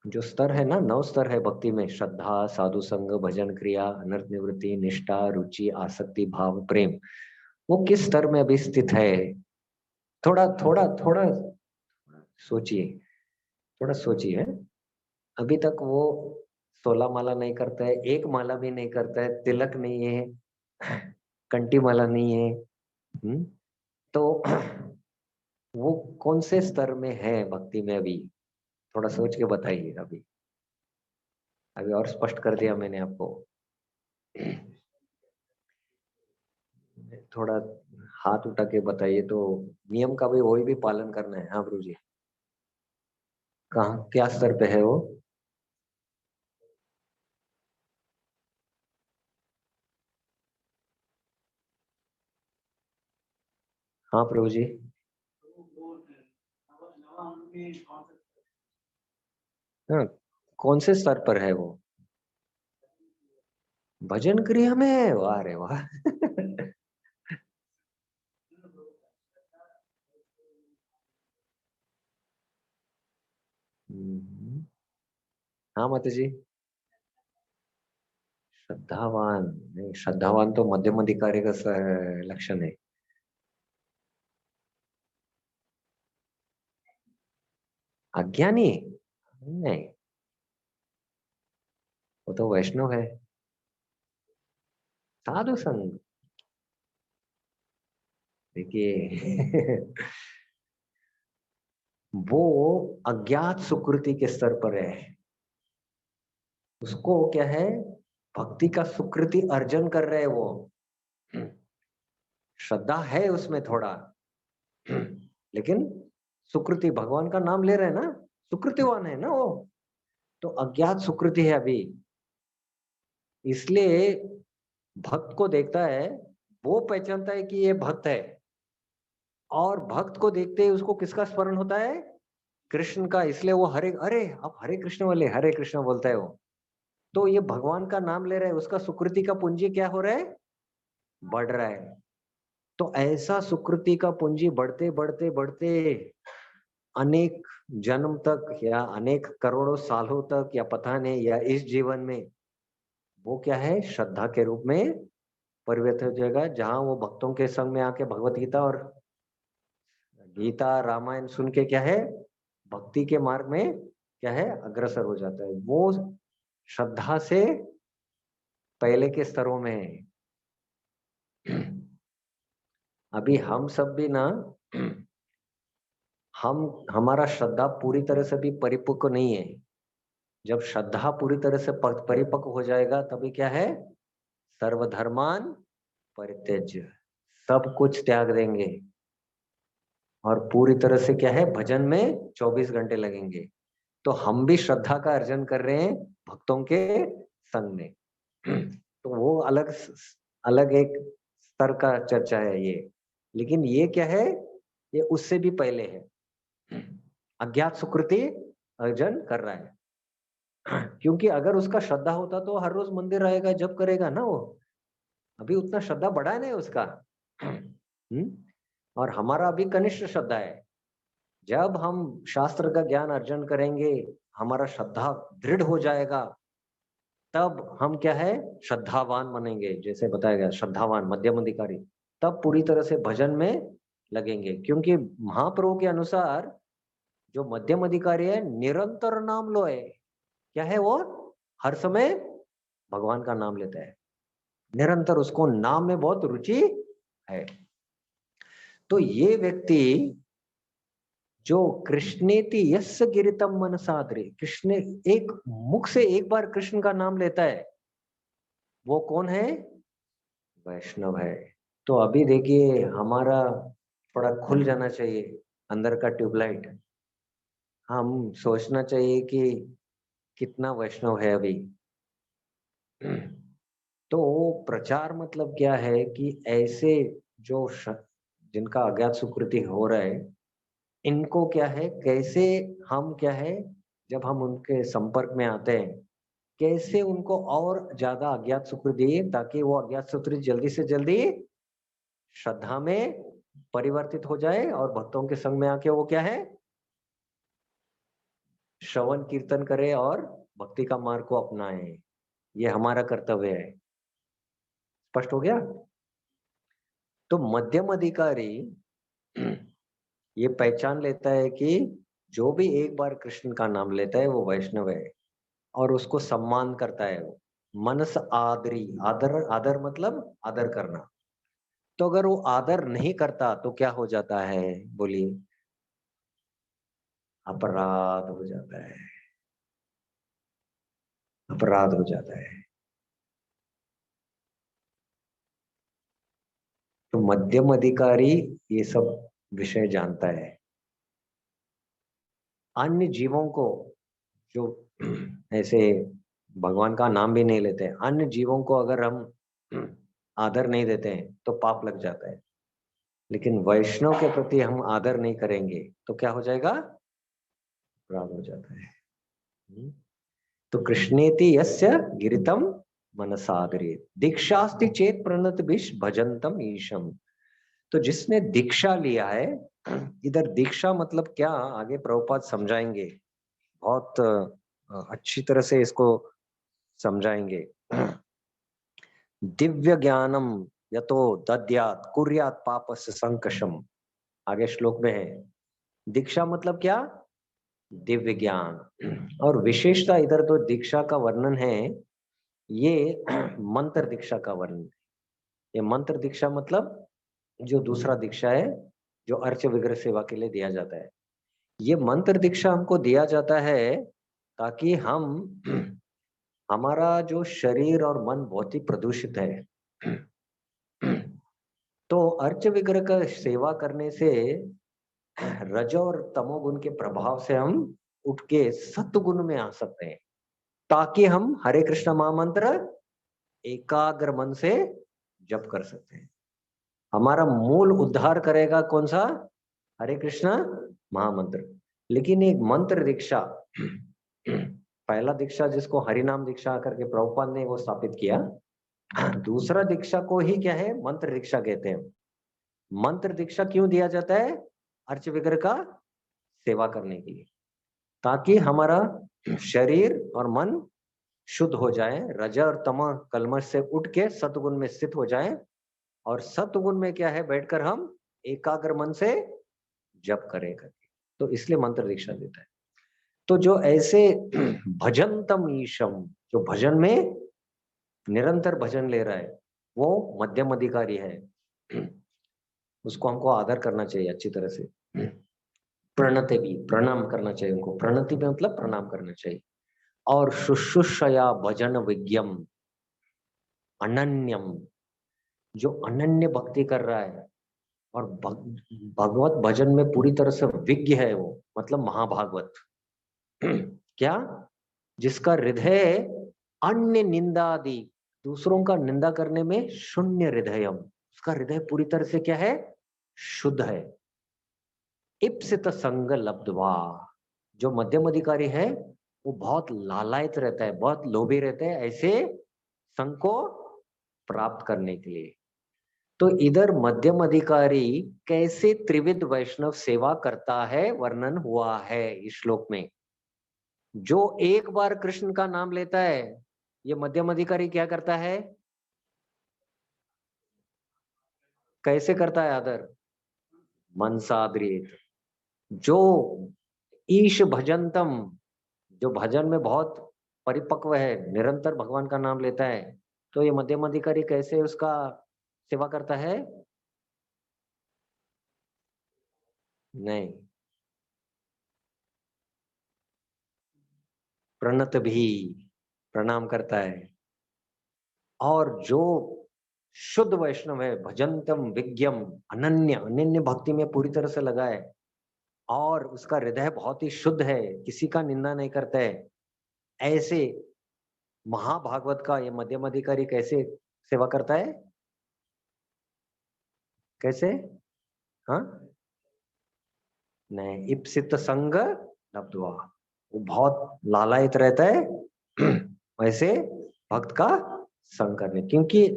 जो स्तर है ना, 9 स्तर है भक्ति में, श्रद्धा, साधु संग, भजन क्रिया, अनर्थ निवृत्ति, निष्ठा, रुचि, आसक्ति, भाव, प्रेम। वो किस स्तर में अभी स्थित है? थोड़ा थोड़ा थोड़ा सोचिए, थोड़ा सोचिए। अभी तक वो 16 माला नहीं करता है, एक माला भी नहीं करता है, तिलक नहीं है, कंठी माला नहीं है। तो वो कौन से स्तर में है भक्ति में अभी? थोड़ा सोच के बताइए। अभी अभी और स्पष्ट कर दिया मैंने आपको। थोड़ा हाथ उठा के बताइए, तो नियम का भी वही भी पालन करना है। हाँ गुरु जी, कहाँ क्या स्तर पे है वो? हाँ प्रभु जी। तो वो नवा नवा उनके कॉन्सेप्ट हाँ, कौन से स्तर पर है वो? भजन क्रिया में है? वाह रे वाह। हम्म, हाँ माता जी। श्रद्धावान नहीं, श्रद्धावान तो मध्यम अधिकारी का लक्षण है। अज्ञानी नहीं, वो तो वैष्णव है। साधु संग, देखिए, वो अज्ञात सुकृति के स्तर पर है। उसको क्या है, भक्ति का सुकृति अर्जन कर रहे हैं वो। श्रद्धा है उसमें थोड़ा, लेकिन सुकृति, भगवान का नाम ले रहे हैं ना, सुकृतिवान है ना वो। तो अज्ञात सुकृति है अभी, इसलिए भक्त को देखता है, वो पहचानता है कि ये भक्त है, और भक्त को देखते ही उसको किसका स्मरण होता है? कृष्ण का। इसलिए वो हरे, अरे अब हरे कृष्ण वाले, हरे कृष्ण बोलता है वो। तो ये भगवान का नाम ले रहा है, उसका सुकृति का पूंजी क्या हो रहा है? बढ़ रहा है। तो ऐसा सुकृति का पूंजी बढ़ते बढ़ते बढ़ते अनेक जन्म तक, या अनेक करोड़ों सालों तक, या पता नहीं, या इस जीवन में, वो क्या है, श्रद्धा के रूप में परिवर्तित हो जाएगा, जहां वो भक्तों के संग में आके भगवत गीता और गीता रामायण सुन के क्या है, भक्ति के मार्ग में क्या है, अग्रसर हो जाता है। वो श्रद्धा से पहले के स्तरों में है। अभी हम सब भी ना, हम हमारा श्रद्धा पूरी तरह से भी परिपक्व नहीं है। जब श्रद्धा पूरी तरह से परिपक्व हो जाएगा, तभी क्या है, सर्वधर्मान परित्यज्य, सब कुछ त्याग देंगे, और पूरी तरह से क्या है, भजन में 24 घंटे लगेंगे। तो हम भी श्रद्धा का अर्जन कर रहे हैं भक्तों के संग में। तो वो अलग अलग एक स्तर का चर्चा है ये। लेकिन ये क्या है, ये उससे भी पहले है। अज्ञात सुकृति अर्जन कर रहा है। क्योंकि अगर उसका श्रद्धा होता तो हर रोज मंदिर रहेगा, जप करेगा ना वो। अभी उतना श्रद्धा बढ़ा है नहीं उसका। और हमारा अभी कनिष्ठ श्रद्धा है। जब हम शास्त्र का ज्ञान अर्जन करेंगे, हमारा श्रद्धा दृढ़ हो जाएगा, तब हम क्या है, श्रद्धावान बनेंगे। जैसे बताया गया, श्रद्धावान, मध्यम अधिकारी, तब पूरी तरह से भजन में लगेंगे। क्योंकि महाप्रभु के अनुसार जो मध्यम अधिकारी है, निरंतर नाम लो है। क्या है वो? हर समय भगवान का नाम लेता है, निरंतर उसको नाम में बहुत रुचि है। तो ये व्यक्ति जो कृष्णेति यस्य गिरितम मनसाद्रे, कृष्ण, एक मुख से एक बार कृष्ण का नाम लेता है, वो कौन है? वैष्णव है। तो अभी देखिए, हमारा थोड़ा खुल जाना चाहिए अंदर का ट्यूबलाइट। हम सोचना चाहिए कि कितना वैष्णव है अभी। तो प्रचार मतलब क्या है कि ऐसे जो जिनका अज्ञात सुकृति हो रहा है, इनको क्या है, कैसे हम क्या है, जब हम उनके संपर्क में आते हैं, कैसे उनको और ज्यादा अज्ञात सुकृति दिए, ताकि वो अज्ञात सुकृति जल्दी से जल्दी श्रद्धा में परिवर्तित हो जाए और भक्तों के संग में आके वो क्या है, श्रवण कीर्तन करे और भक्ति का मार्ग को अपनाए। ये हमारा कर्तव्य है। स्पष्ट हो गया? तो मध्यम अधिकारी ये पहचान लेता है कि जो भी एक बार कृष्ण का नाम लेता है वो वैष्णव है, और उसको सम्मान करता है वो। मनस आदरी, आदर, आदर मतलब आदर करना। तो अगर वो आदर नहीं करता तो क्या हो जाता है, बोलिए? अपराध हो जाता है, अपराध हो जाता है। तो मध्यम अधिकारी ये सब विषय जानता है। अन्य जीवों को जो ऐसे भगवान का नाम भी नहीं लेते हैं, अन्य जीवों को अगर हम आदर नहीं देते हैं तो पाप लग जाता है। लेकिन वैष्णव के प्रति हम आदर नहीं करेंगे तो क्या हो जाएगा? अपराध हो जाता है। हम्म। तो कृष्णेति यस्य गिरितम मनसादरे दीक्षास्ति चेत प्रणत बिश भजंतम ईशम। तो जिसने दीक्षा लिया है, इधर दीक्षा मतलब क्या, आगे प्रभुपाद समझाएंगे, बहुत अच्छी तरह से इसको समझाएंगे। दिव्य ज्ञानम यतो दद्यात कुर्यात पापस्य संकशम, आगे श्लोक में है। दीक्षा मतलब क्या? दिव्य ज्ञान। और विशेषता इधर तो दीक्षा का वर्णन है, ये मंत्र दीक्षा का वर्णन है। ये मंत्र दीक्षा मतलब जो दूसरा दीक्षा है, जो अर्च विग्रह सेवा के लिए दिया जाता है। ये मंत्र दीक्षा हमको दिया जाता है ताकि हम हमारा जो शरीर और मन बहुत ही प्रदूषित है, तो अर्च विग्रह का सेवा करने से रज और तमोगुण के प्रभाव से हम उठ के सत्गुण में आ सकते हैं, ताकि हम हरे कृष्ण महामंत्र एकाग्र मन से जप कर सकते हैं। हमारा मूल उद्धार करेगा कौन सा? हरे कृष्ण महामंत्र। लेकिन एक मंत्र दीक्षा, पहला दीक्षा जिसको हरिनाम दीक्षा करके प्रभुपाद ने वो स्थापित किया, दूसरा दीक्षा को ही क्या है, मंत्र दीक्षा कहते हैं। मंत्र दीक्षा क्यों दिया जाता है? अर्च विग्रह का सेवा करने के लिए, ताकि हमारा शरीर और मन शुद्ध हो जाए, रज और तम कलमश से उठ के सतगुण में स्थित हो जाए, और सतगुण में क्या है, बैठकर हम एकाग्र मन से जप करें करके। तो इसलिए मंत्र दीक्षा देता है। तो जो ऐसे भजनतम ईशम, जो भजन में निरंतर भजन ले रहा है, वो मध्यम अधिकारी है। उसको हमको आदर करना चाहिए अच्छी तरह से। प्रणति भी, प्रणाम करना चाहिए उनको। प्रणति में मतलब प्रणाम करना चाहिए। और शुश्रूषया भजन विज्ञम अनन्यम, जो अनन्य भक्ति कर रहा है और भगवत भजन में पूरी तरह से विज्ञ है, वो मतलब महाभागवत। क्या? जिसका हृदय अन्य निंदादि, दूसरों का निंदा करने में शून्य हृदयम, उसका हृदय पूरी तरह से क्या है, शुद्ध है। इप्सित संग लब्धवा, जो मध्यम अधिकारी है वो बहुत लालायित रहता है, बहुत लोभी रहता है ऐसे संग को प्राप्त करने के लिए। तो इधर मध्यम अधिकारी कैसे त्रिविध वैष्णव सेवा करता है वर्णन हुआ है इस श्लोक में। जो एक बार कृष्ण का नाम लेता है, ये मध्यम अधिकारी क्या करता है, कैसे करता है आदर, मनसाद्रित। जो ईश भजनतम, जो भजन में बहुत परिपक्व है, निरंतर भगवान का नाम लेता है, तो ये मध्यम अधिकारी कैसे उसका सेवा करता है। नहीं, प्रणत भी, प्रणाम करता है। और जो शुद्ध वैष्णव है, भजनतम विज्ञम, अनन्य अनन्य भक्ति में पूरी तरह से लगा है और उसका हृदय बहुत ही शुद्ध है, किसी का निंदा नहीं करता है, ऐसे महाभागवत का ये मध्यम अधिकारी कैसे सेवा करता है, कैसे, हाँ, नहीं, इप्सित संग लब्ध्वा, वो बहुत लालायित रहता है वैसे भक्त का संग करने। क्योंकि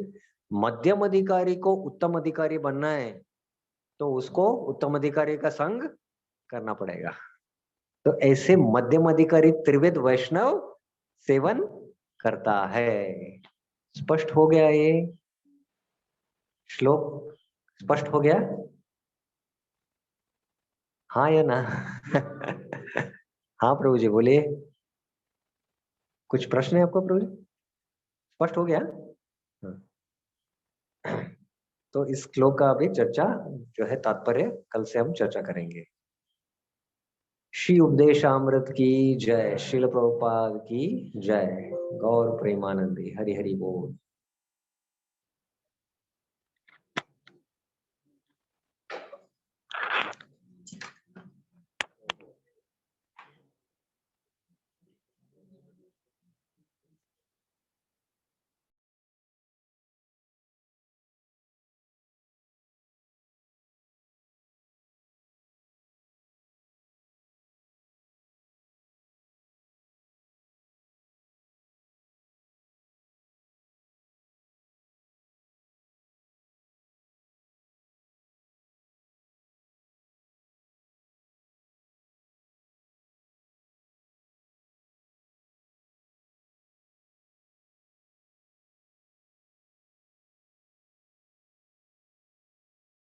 मध्यम अधिकारी को उत्तम अधिकारी बनना है तो उसको उत्तम अधिकारी का संग करना पड़ेगा। तो ऐसे मध्यम अधिकारी त्रिविध वैष्णव सेवन करता है। स्पष्ट हो गया ये श्लोक, स्पष्ट हो गया, हाँ या ना हाँ प्रभु जी बोलिए, कुछ प्रश्न है आपको प्रभु जी, स्पष्ट हो गया। हाँ। तो इस श्लोक का अभी चर्चा जो है तात्पर्य कल से हम चर्चा करेंगे। श्री उपदेशामृत की जय, श्रील प्रभुपाद की जय, गौर प्रेमानंदी, हरि हरि बोल।